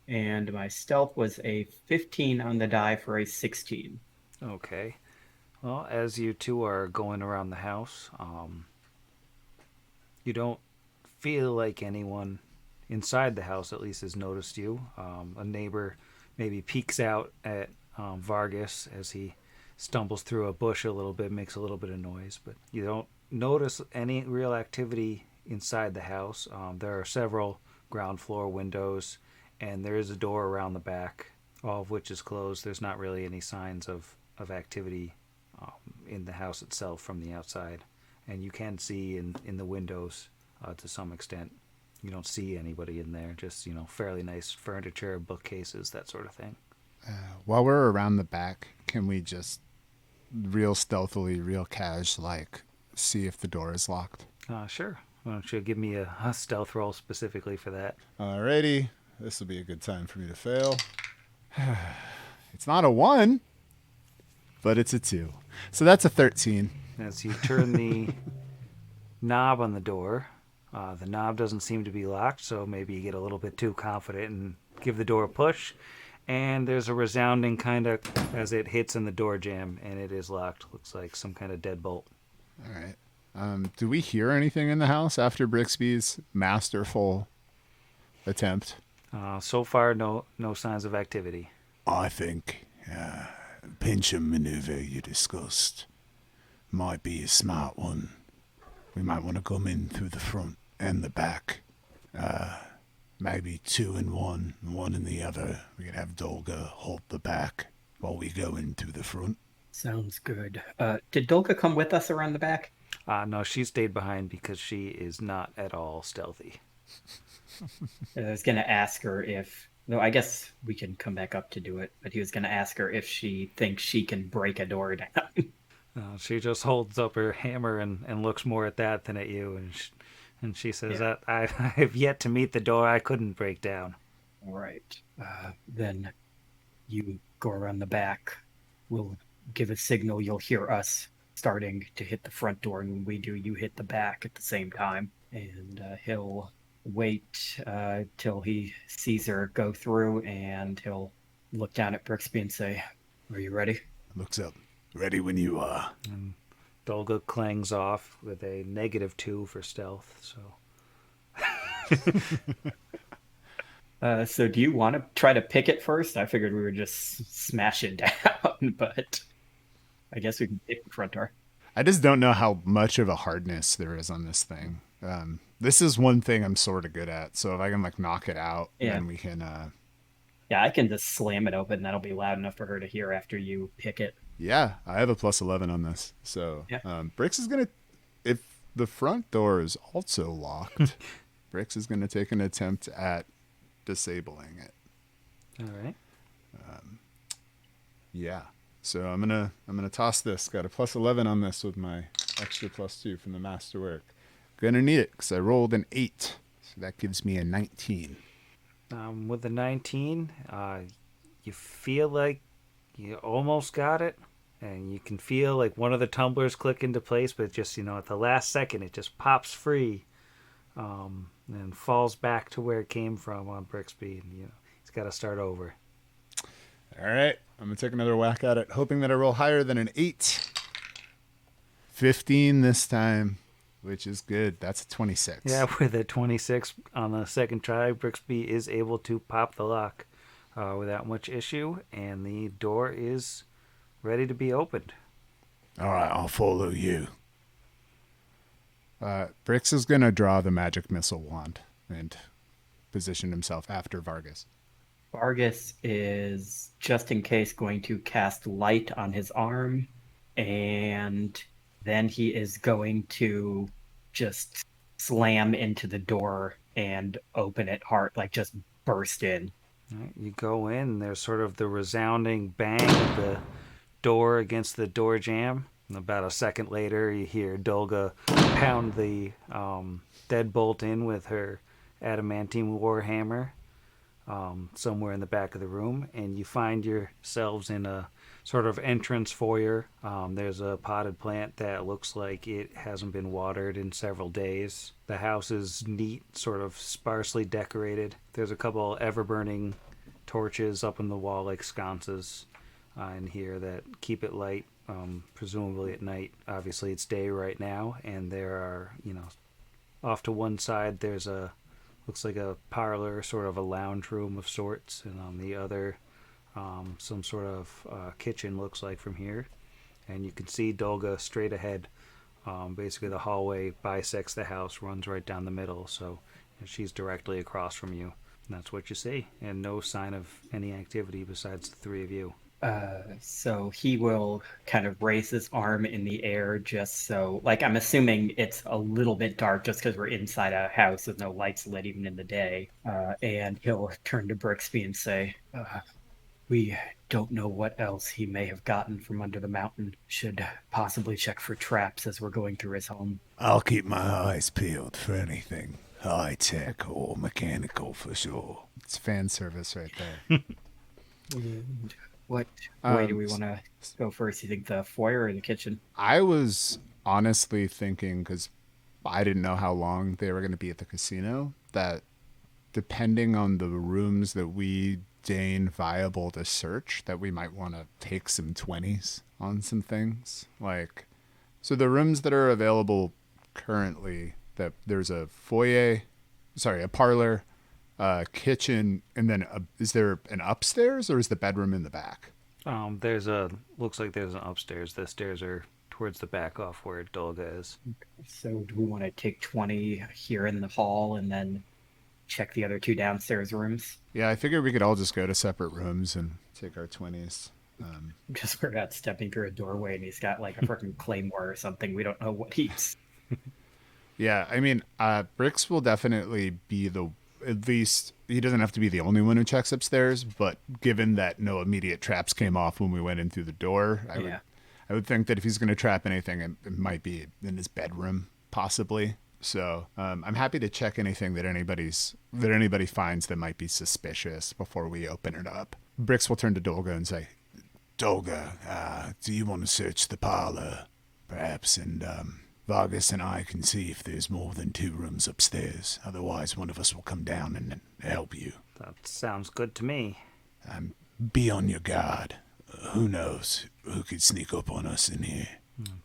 and my stealth was a 15 on the die for a 16. Okay. Well, as you two are going around the house, you don't feel like anyone inside the house, at least, has noticed you. A neighbor maybe peeks out at Vargas as he stumbles through a bush a little bit, makes a little bit of noise, but you don't notice any real activity inside the house. There are several ground floor windows, and there is a door around the back, all of which is closed. There's not really any signs of activity in the house itself from the outside, and you can see in the windows to some extent. You don't see anybody in there, just, fairly nice furniture, bookcases, that sort of thing. While we're around the back, can we just real stealthily, real like see if the door is locked? Sure. Why don't you give me a stealth roll specifically for that? Alrighty. This will be a good time for me to fail. It's not a 1, but it's a 2. So that's a 13. As you turn the knob on the door, the knob doesn't seem to be locked, so maybe you get a little bit too confident and give the door a push. And there's a resounding kind of as it hits in the door jamb, and it is locked. Looks like some kind of deadbolt. All right. Do we hear anything in the house after Brixby's masterful attempt? So far, no signs of activity. I think pinch-and maneuver you discussed might be a smart one. We might want to come in through the front and the back. Maybe 2 in one in the other. We could have Dolga hold the back while we go in through the front. Sounds good. Did Dolga come with us around the back? No, she stayed behind because she is not at all stealthy. I was going to ask her if... No, I guess we can come back up to do it, but he was going to ask her if she thinks she can break a door down. She just holds up her hammer and looks more at that than at you, and she says, Yeah. I have yet to meet the door I couldn't break down. All right. Then you go around the back. We'll give a signal. You'll hear us starting to hit the front door, and when we do, you hit the back at the same time. And he'll wait till he sees her go through, and he'll look down at Brixby and say, "Are you ready?" Looks up. Ready when you are. And Dolga clangs off with a -2 for stealth, so... So do you want to try to pick it first? I figured we would just smash it down, but I guess we can pick the front door. I just don't know how much of a hardness there is on this thing. This is one thing I'm sort of good at, so if I can knock it out, then we can... Yeah, I can just slam it open. That'll be loud enough for her to hear after you pick it. Yeah, I have a +11 on this. So Brix is going to... If the front door is also locked, Brix is going to take an attempt at disabling it. All right. Yeah. So I'm gonna toss this. Got a +11 on this with my extra +2 from the masterwork. Gonna need it because I rolled an 8, so that gives me a 19. With the 19, you feel like you almost got it, and you can feel like one of the tumblers click into place, but just at the last second it just pops free, and falls back to where it came from on Brixby, and he's got to start over. All right, I'm gonna take another whack at it, hoping that I roll higher than an 8. 15 this time, which is good. That's a 26. Yeah, with a 26 on the second try, Brixby is able to pop the lock without much issue, and the door is ready to be opened. All right, I'll follow you. Brix is gonna draw the magic missile wand and position himself after Vargas. Vargas is, just in case, going to cast light on his arm, and Then he is going to just slam into the door and open it hard, like just burst in. Right, you go in, there's sort of the resounding bang of the door against the door jamb. And about a second later, you hear Dolga pound the deadbolt in with her adamantine warhammer somewhere in the back of the room, and you find yourselves in a sort of entrance foyer. There's a potted plant that looks like it hasn't been watered in several days. The house is neat, sort of sparsely decorated. There's a couple ever-burning torches up on the wall like sconces in here that keep it light, presumably at night. Obviously it's day right now, and there are, off to one side there's looks like a parlor, sort of a lounge room of sorts, and on the other some sort of kitchen looks like from here. And you can see Dolga straight ahead. Basically the hallway bisects the house, runs right down the middle, so she's directly across from you. And that's what you see, and no sign of any activity besides the three of you. So he will kind of raise his arm in the air just so, like, I'm assuming it's a little bit dark just because we're inside a house with no lights lit even in the day. And he'll turn to Brixby and say, we don't know what else he may have gotten from under the mountain. Should possibly check for traps as we're going through his home. I'll keep my eyes peeled for anything high-tech or mechanical for sure. It's fan service right there. And what way do we want to go first? You think the foyer or the kitchen? I was honestly thinking, because I didn't know how long they were going to be at the casino, that depending on the rooms that we deign viable to search, that we might want to take some 20s on some things. Like, so the rooms that are available currently, that there's a parlor, kitchen, and then is there an upstairs, or is the bedroom in the back? Looks like there's an upstairs. The stairs are towards the back off where Dolga is. So do we want to take 20 here in the hall and then check the other 2 downstairs rooms? Yeah, I figured we could all just go to separate rooms and take our 20s. Just we're not stepping through a doorway and he's got like a freaking claymore or something. We don't know what he's... Yeah, I mean, Brix will definitely be at least, he doesn't have to be the only one who checks upstairs, but given that no immediate traps came off when we went in through the door, I would think that if he's going to trap anything, it might be in his bedroom, possibly. So I'm happy to check anything that anybody finds that might be suspicious before we open it up. Brix will turn to Dolga and say, Dolga, do you want to search the parlor, perhaps, and Vargas and I can see if there's more than 2 rooms upstairs. Otherwise, one of us will come down and help you. That sounds good to me. Be on your guard. Who knows who could sneak up on us in here?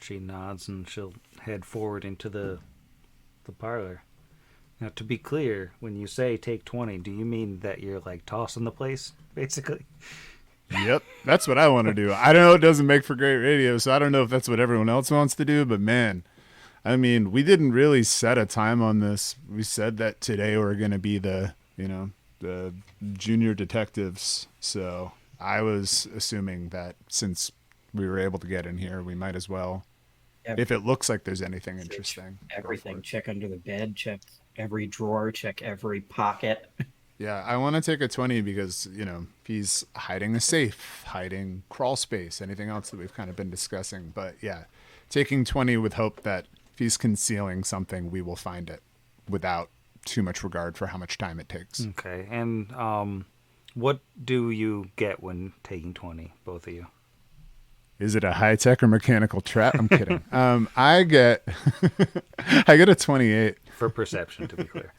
She nods and she'll head forward into the parlor. Now, to be clear, when you say take 20, do you mean that you're like tossing the place, basically? Yep, that's what I want to do. I don't know, it doesn't make for great radio, so I don't know if that's what everyone else wants to do, but man, I mean, we didn't really set a time on this. We said that today we're going to be the junior detectives, so I was assuming that since we were able to get in here, we might as well, if it looks like there's anything interesting. Everything. Check under the bed, check every drawer, check every pocket. Yeah, I want to take a 20 because, if he's hiding a safe, hiding crawl space, anything else that we've kind of been discussing. But yeah, taking 20 with hope that if he's concealing something, we will find it without too much regard for how much time it takes. Okay, and what do you get when taking 20, both of you? Is it a high-tech or mechanical trap? I'm kidding. I get a 28. For perception, to be clear.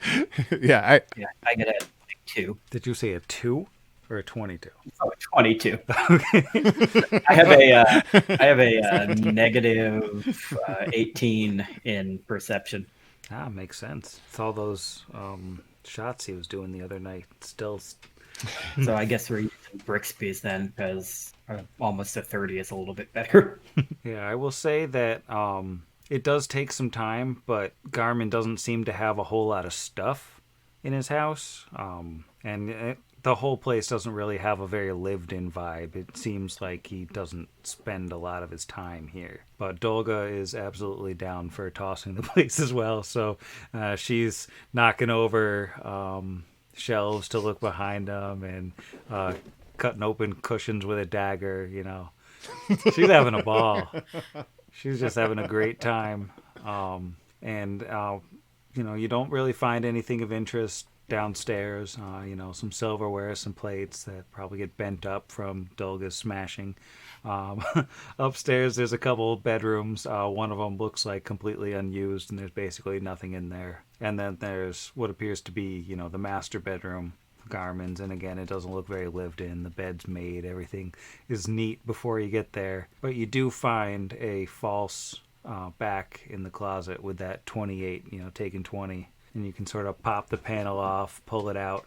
I get a 2. Did you say a 2 or a 22? Oh, 22. Okay. I have a negative 18 in perception. Makes sense. It's all those shots he was doing the other night. Still. So I guess we're using Brixby's then, because almost a 30 is a little bit better. Yeah, I will say that it does take some time, but Garmin doesn't seem to have a whole lot of stuff in his house. And the whole place doesn't really have a very lived-in vibe. It seems like he doesn't spend a lot of his time here. But Dolga is absolutely down for tossing the place as well. So she's knocking over shelves to look behind them and cutting open cushions with a dagger. She's having a ball. She's just having a great time. And you don't really find anything of interest downstairs. Some silverware, some plates that probably get bent up from Dolga's smashing. Upstairs, there's a couple bedrooms. One of them looks like completely unused, and there's basically nothing in there. And then there's what appears to be, the master bedroom, Garmin's, and again, it doesn't look very lived in. The bed's made, everything is neat before you get there. But you do find a false back in the closet with that 28, taking 20. And you can sort of pop the panel off, pull it out,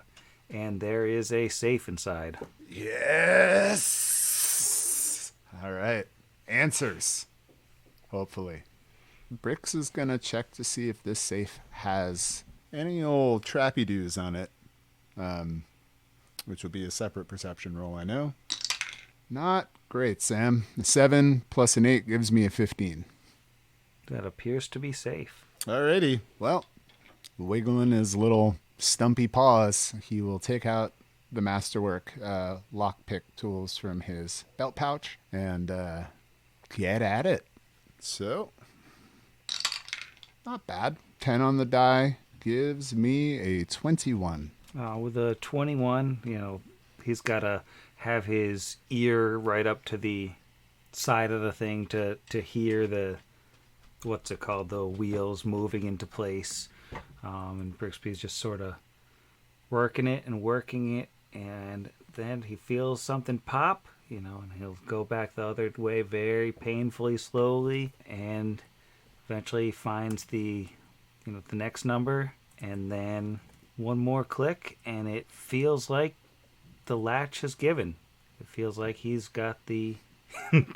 and there is a safe inside. Yes! All right. Answers. Hopefully. Bricks is going to check to see if this safe has any old trappy-doos on it, which will be a separate perception roll, I know. Not great, Sam. A 7 plus an 8 gives me a 15. That appears to be safe. Alrighty. Well, wiggling his little stumpy paws, he will take out the masterwork lockpick tools from his belt pouch and get at it. So, not bad. 10 on the die gives me a 21. With a 21, he's got to have his ear right up to the side of the thing to hear the, what's it called, the wheels moving into place. And Brixby's just sort of working it, and then he feels something pop, and he'll go back the other way very painfully, slowly, and eventually finds the next number, and then one more click, and it feels like the latch has given. It feels like he's got the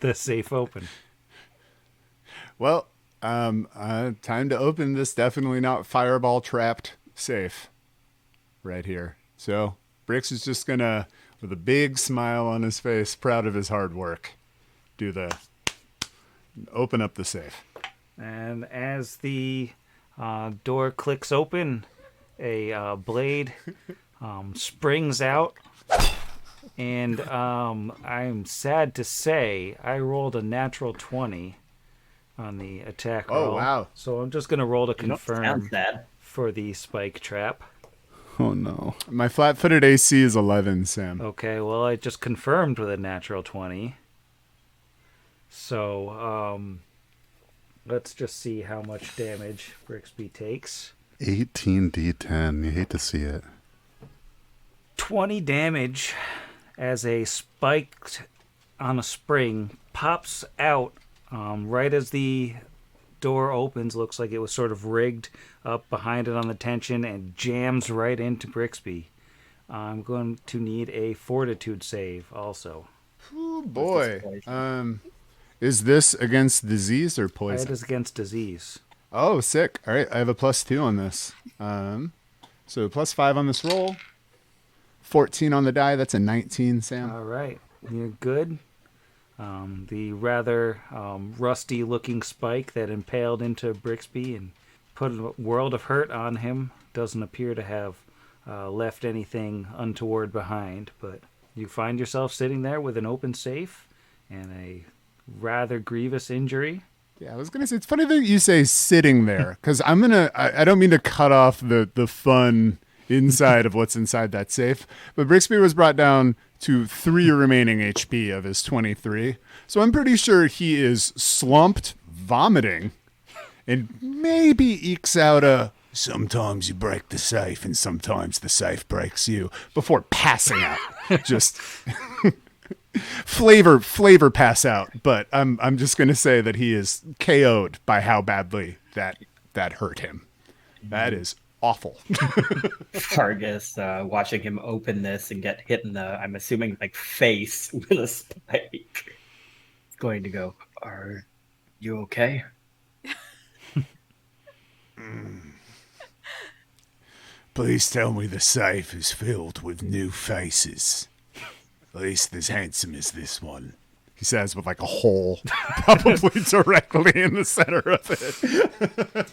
the safe open. Well, time to open this definitely not fireball trapped safe right here. So Bricks is just gonna, with a big smile on his face, proud of his hard work, open up the safe. And as the door clicks open, a blade springs out, and I'm sad to say I rolled a natural 20 on the attack roll. Oh, wow. So I'm just going to roll to Sounds confirm bad. for the spike trap. Oh no. My flat-footed AC is 11, Sam. Okay, well, I just confirmed with a natural 20. So, let's just see how much damage Brixby takes. 18d10. You hate to see it. 20 damage as a spiked on a spring pops out right as the door opens. Looks like it was sort of rigged up behind it on the tension and jams right into Brixby. I'm going to need a fortitude save also. Oh, boy. Is this against disease or poison? It is against disease. Oh, sick. All right, I have a +2 on this. So +5 on this roll. 14 on the die. That's a 19, Sam. All right, you're good. The rather rusty-looking spike that impaled into Brixby and put a world of hurt on him doesn't appear to have left anything untoward behind, but you find yourself sitting there with an open safe and a rather grievous injury. Yeah, I was going to say, it's funny that you say sitting there, because I don't mean to cut off the fun inside of what's inside that safe, but Brixby was brought down to 3 remaining HP of his 23. So I'm pretty sure he is slumped, vomiting, and maybe ekes out a, sometimes you break the safe and sometimes the safe breaks you, before passing out. Just flavor pass out. But I'm just going to say that he is KO'd by how badly that hurt him. That is awful. Fargus, watching him open this and get hit in the, I'm assuming, like, face with a spike, is going to go, "Are you okay?" Please tell me the safe is filled with new faces. At least as handsome as this one. He says with like a hole probably directly in the center of it.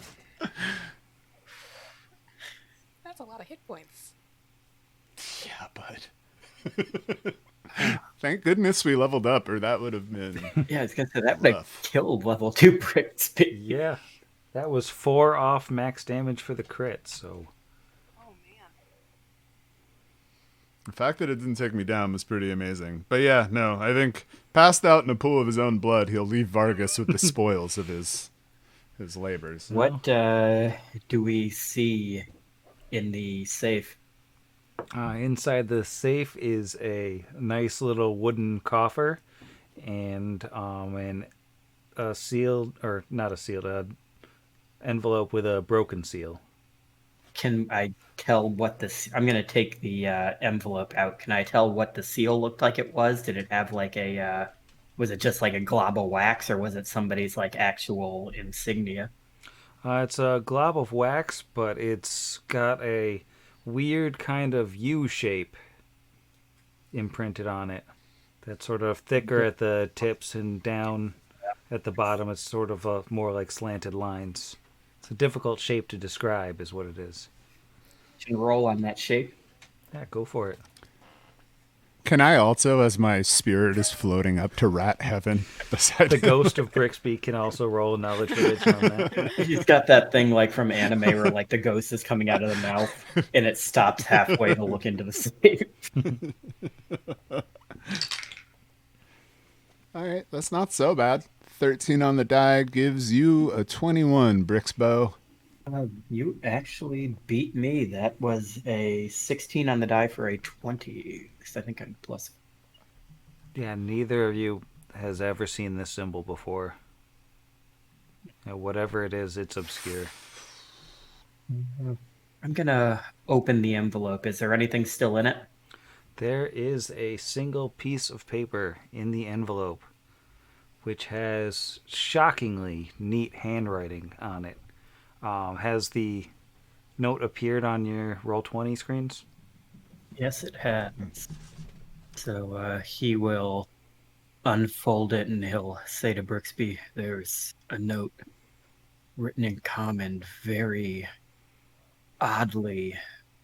That's a lot of hit points. Yeah, but Thank goodness we leveled up, or that would have been Yeah, I was gonna say that would have rough. killed level 2 brick speed. Yeah, that was 4 off max damage for the crit, so Oh man. The fact that it didn't take me down was pretty amazing. But yeah, no, I think passed out in a pool of his own blood, he'll leave Vargas with the spoils of his labors. What do we see in the safe? inside the safe is a nice little wooden coffer and a sealed, or not a sealed, envelope with a broken seal. Can I tell what I'm going to take the envelope out. Can I tell what the seal looked like it was? Did it have like a, was it just like a glob of wax, or was it somebody's like actual insignia? It's a glob of wax, but it's got a weird kind of U shape imprinted on it. That's sort of thicker at the tips and down at the bottom. It's sort of more like slanted lines. It's a difficult shape to describe, is what it is. Can you roll on that shape? Yeah, go for it. Can I also, as my spirit is floating up to rat heaven, beside The ghost of Brixby can also roll knowledge religion on that. He's got that thing like from anime where like the ghost is coming out of the mouth and it stops halfway to look into the safe. All right, that's not so bad. 13 on the die gives you a 21, Brixbo. You actually beat me. That was a 16 on the die for a 20. Because I think I'm plus. Yeah, neither of you has ever seen this symbol before. Whatever it is, it's obscure. I'm gonna open the envelope. Is there anything still in it? There is a single piece of paper in the envelope, which has shockingly neat handwriting on it. Has the note appeared on your Roll20 screens? Yes, it has. So he will unfold it and he'll say to Brixby, there's a note written in common, very oddly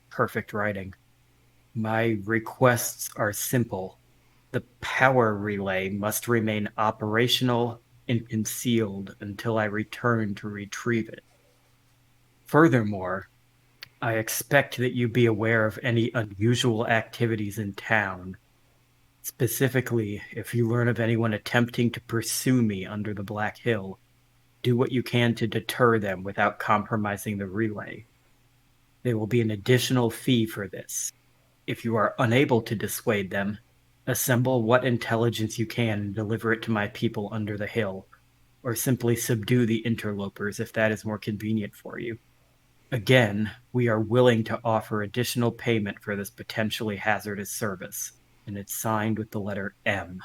perfect writing. My requests are simple. The power relay must remain operational and concealed until I return to retrieve it. Furthermore, I expect that you be aware of any unusual activities in town. Specifically, if you learn of anyone attempting to pursue me under the Black Hill, do what you can to deter them without compromising the relay. There will be an additional fee for this. If you are unable to dissuade them, assemble what intelligence you can and deliver it to my people under the hill, or simply subdue the interlopers if that is more convenient for you. Again, we are willing to offer additional payment for this potentially hazardous service, and it's signed with the letter M.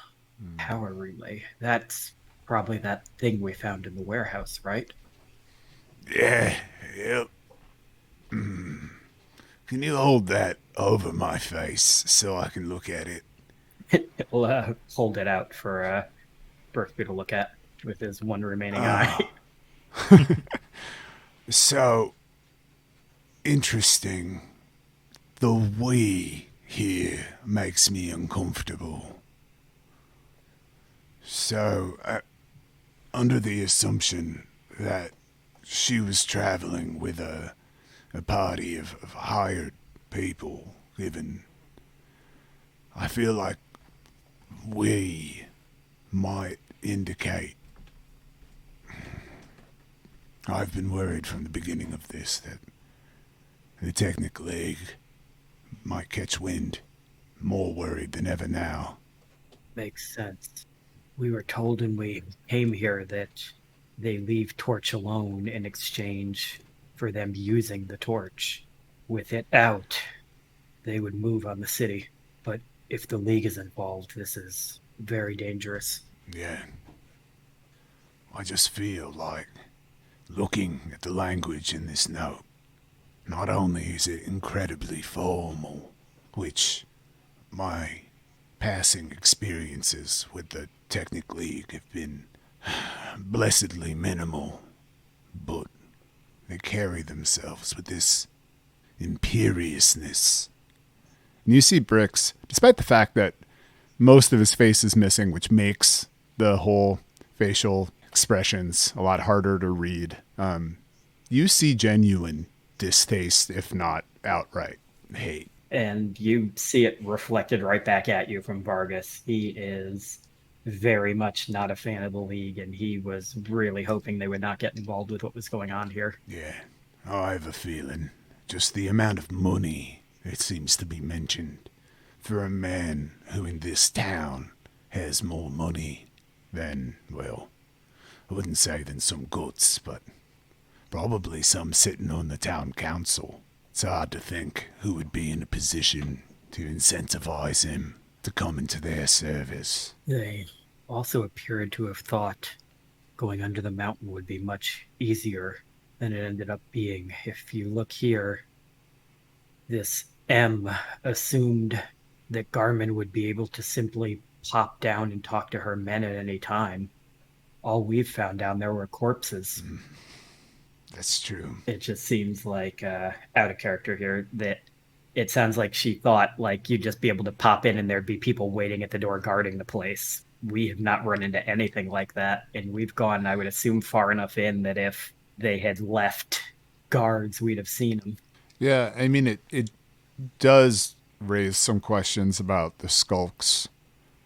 Power relay. That's probably that thing we found in the warehouse, right? yeah, yep. Can you hold that over my face so I can look at it? He'll hold it out for Berkby to look at with his one remaining eye. So, interesting. The we here makes me uncomfortable. So, under the assumption that she was traveling with a party of hired people, given I feel like we might indicate. I've been worried from the beginning of this that the Technic League might catch wind. More worried than ever now. Makes sense. We were told when we came here that they leave Torch alone in exchange for them using the torch. With it out, they would move on the city. But if the League is involved, this is very dangerous. Yeah. I just feel like, looking at the language in this note, Not only is it incredibly formal, which my passing experiences with the Technic League have been blessedly minimal, but they carry themselves with this imperiousness. And you see Bricks, despite the fact that most of his face is missing, which makes the whole facial expressions a lot harder to read. You see genuine distaste, if not outright hate. And you see it reflected right back at you from Vargas. He is very much not a fan of the League, and he was really hoping they would not get involved with what was going on here. Yeah, I have a feeling. Just the amount of money that seems to be mentioned for a man who in this town has more money than, well, I wouldn't say than some guts, but probably some sitting on the town council. It's hard to think who would be in a position to incentivize him to come into their service. They also appeared to have thought going under the mountain would be much easier than it ended up being. If you look here, this M assumed that Garmin would be able to simply pop down and talk to her men at any time. All we've found down there were corpses. That's true. It just seems like out of character here, that it sounds like she thought like you'd just be able to pop in and there'd be people waiting at the door guarding the place. We have not run into anything like that, and we've gone, I would assume, far enough in that if they had left guards, we'd have seen them. Yeah, I mean, it does raise some questions about the skulks,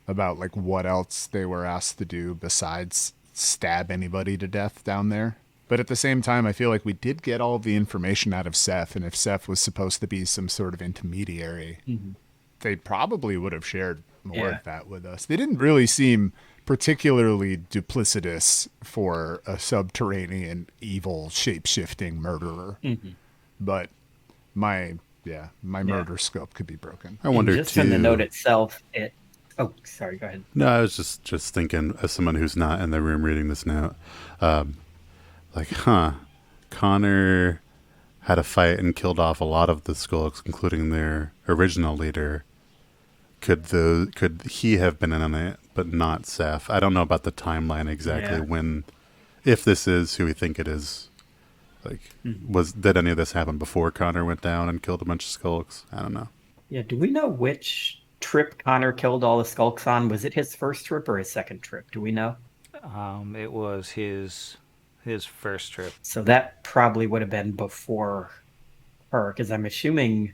about like what else they were asked to do besides stab anybody to death down there. But at the same time, I feel like we did get all of the information out of Seth, and if Seth was supposed to be some sort of intermediary, they probably would have shared more of that with us. They didn't really seem particularly duplicitous for a subterranean, evil, shape-shifting murderer. But my murder scope could be broken. I wonder just too. in the note itself, it... Oh, sorry, go ahead. No, I was just thinking, as someone who's not in the room reading this note, Connor had a fight and killed off a lot of the skulks, including their original leader. Could he have been in on it, but not Seth? I don't know about the timeline exactly when, if this is who we think it is. Like, did any of this happen before Connor went down and killed a bunch of skulks? I don't know. Yeah, do we know which trip Connor killed all the skulks on? Was it his first trip or his second trip? Do we know? It was his first trip. So that probably would have been before her, because I'm assuming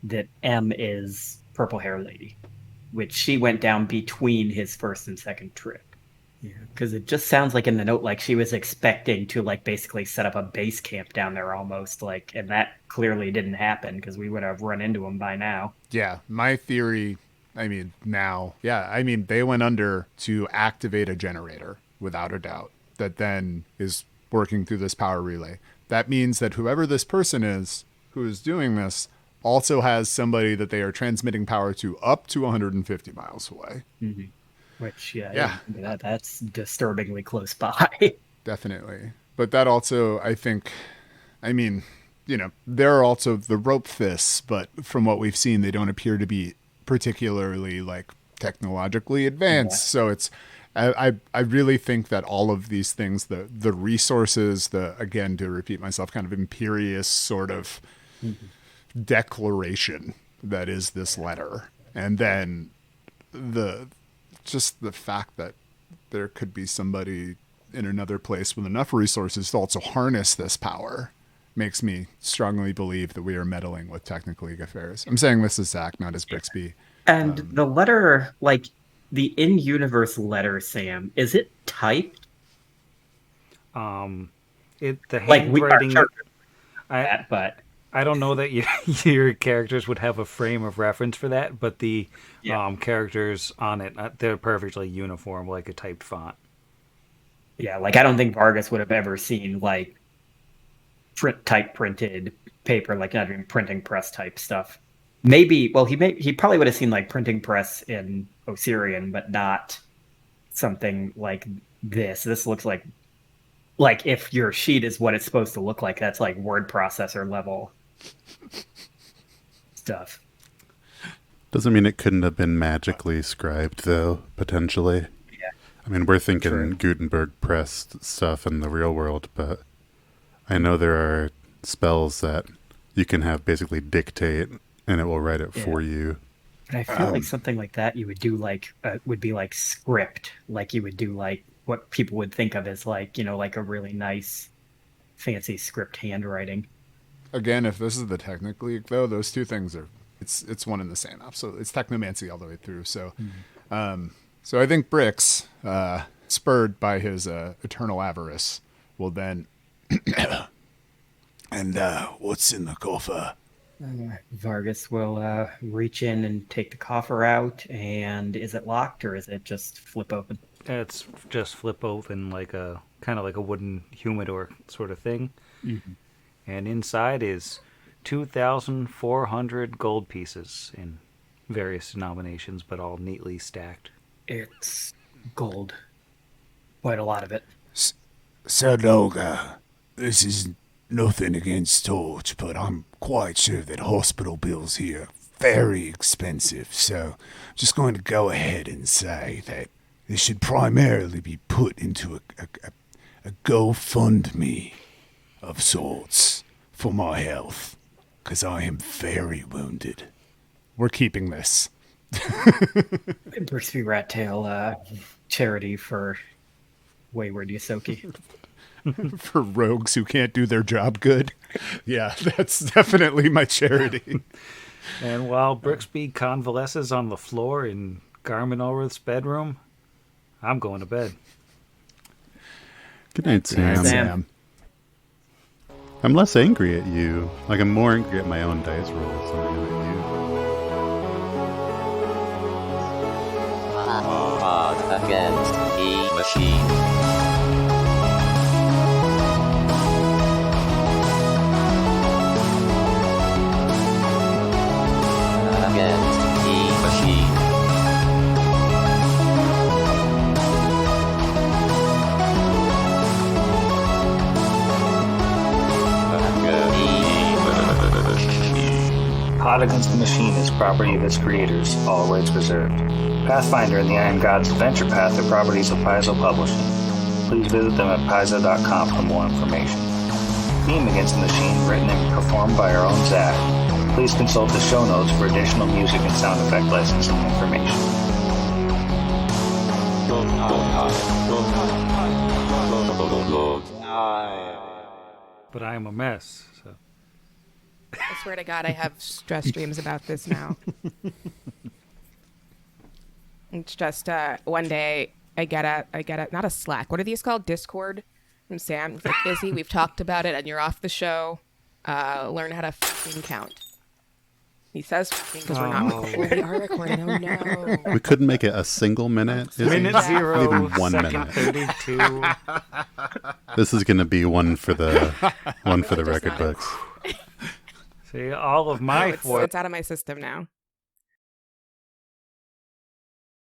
that M is Purple Hair Lady, which she went down between his first and second trip. Yeah, because it just sounds like in the note like she was expecting to like basically set up a base camp down there almost, like, and that clearly didn't happen because we would have run into him by now. Yeah, my theory, they went under to activate a generator, without a doubt, that then is working through this power relay. That means that whoever this person is who is doing this also has somebody that they are transmitting power to up to 150 miles away. Which, that's disturbingly close by. Definitely. But that also, I think, there are also the rope fists, but from what we've seen, they don't appear to be particularly like technologically advanced. So it's, I really think that all of these things, the resources, again, to repeat myself, kind of imperious sort of declaration that is this letter. And then the fact that there could be somebody in another place with enough resources to also harness this power makes me strongly believe that we are meddling with Technic League affairs. I'm saying this as Zach, not as Brixby. And the letter, like the in-universe letter, Sam, is it typed? The handwriting. But I don't know that your characters would have a frame of reference for that, but the characters on it, they're perfectly uniform, like a typed font. Yeah, like I don't think Vargas would have ever seen like printed paper, like not even printing press type stuff. Maybe, well, he probably would have seen like printing press in Osirian, but not something like this. This looks like if your sheet is what it's supposed to look like, that's like word processor level stuff. Doesn't mean it couldn't have been magically scribed, though, potentially. Yeah. I mean, we're thinking True. Gutenberg pressed stuff in the real world, but I know there are spells that you can have basically dictate, and it will write it for you. But I feel like something like that you would do like would be like script, like you would do like what people would think of as like, you know, like a really nice, fancy script handwriting. Again, if this is the technically though, those two things are it's one and the same. Absolutely, it's technomancy all the way through. So, so I think Brix, spurred by his eternal avarice, will then. And what's in the coffer? Vargas will reach in and take the coffer out, and is it locked or is it just flip open? It's just flip open like a kind of like a wooden humidor sort of thing. And inside is 2,400 gold pieces in various denominations, but all neatly stacked. It's gold. Quite a lot of it. So, dog, this is nothing against Torch, but I'm quite sure that hospital bills here are very expensive, so I'm just going to go ahead and say that this should primarily be put into a GoFundMe of sorts for my health, because I am very wounded. We're keeping this. Brixby Rat Tail charity for Wayward Yosoki. For rogues who can't do their job good. Yeah, that's definitely my charity. And while Brixby convalesces on the floor in Garmin Ulrith's bedroom, I'm going to bed. Good night, Sam. Sam. I'm less angry at you. Like, I'm more angry at my own dice rolls than I am at Hard against the machine. Against the machine. Pot Against the Machine is property of its creators, all rights reserved. Pathfinder and the Iron Gods Adventure Path are properties of Paizo Publishing. Please visit them at paizo.com for more information. Theme Against the Machine, written and performed by our own Zach. Please consult the show notes for additional music and sound effect licensing information. But I am a mess, so... I swear to God, I have stress dreams about this now. It's just one day I get a not a Slack. What are these called? Discord from Sam. He's like, Izzy, we've talked about it, and you're off the show. Learn how to fucking count. He says because we're not recording. We are recording. Oh no. We couldn't make it a single minute. Is Minute it? zero, Not even 1 second minute. 32. This is going to be one for the record books. See, all of my It's out of my system now.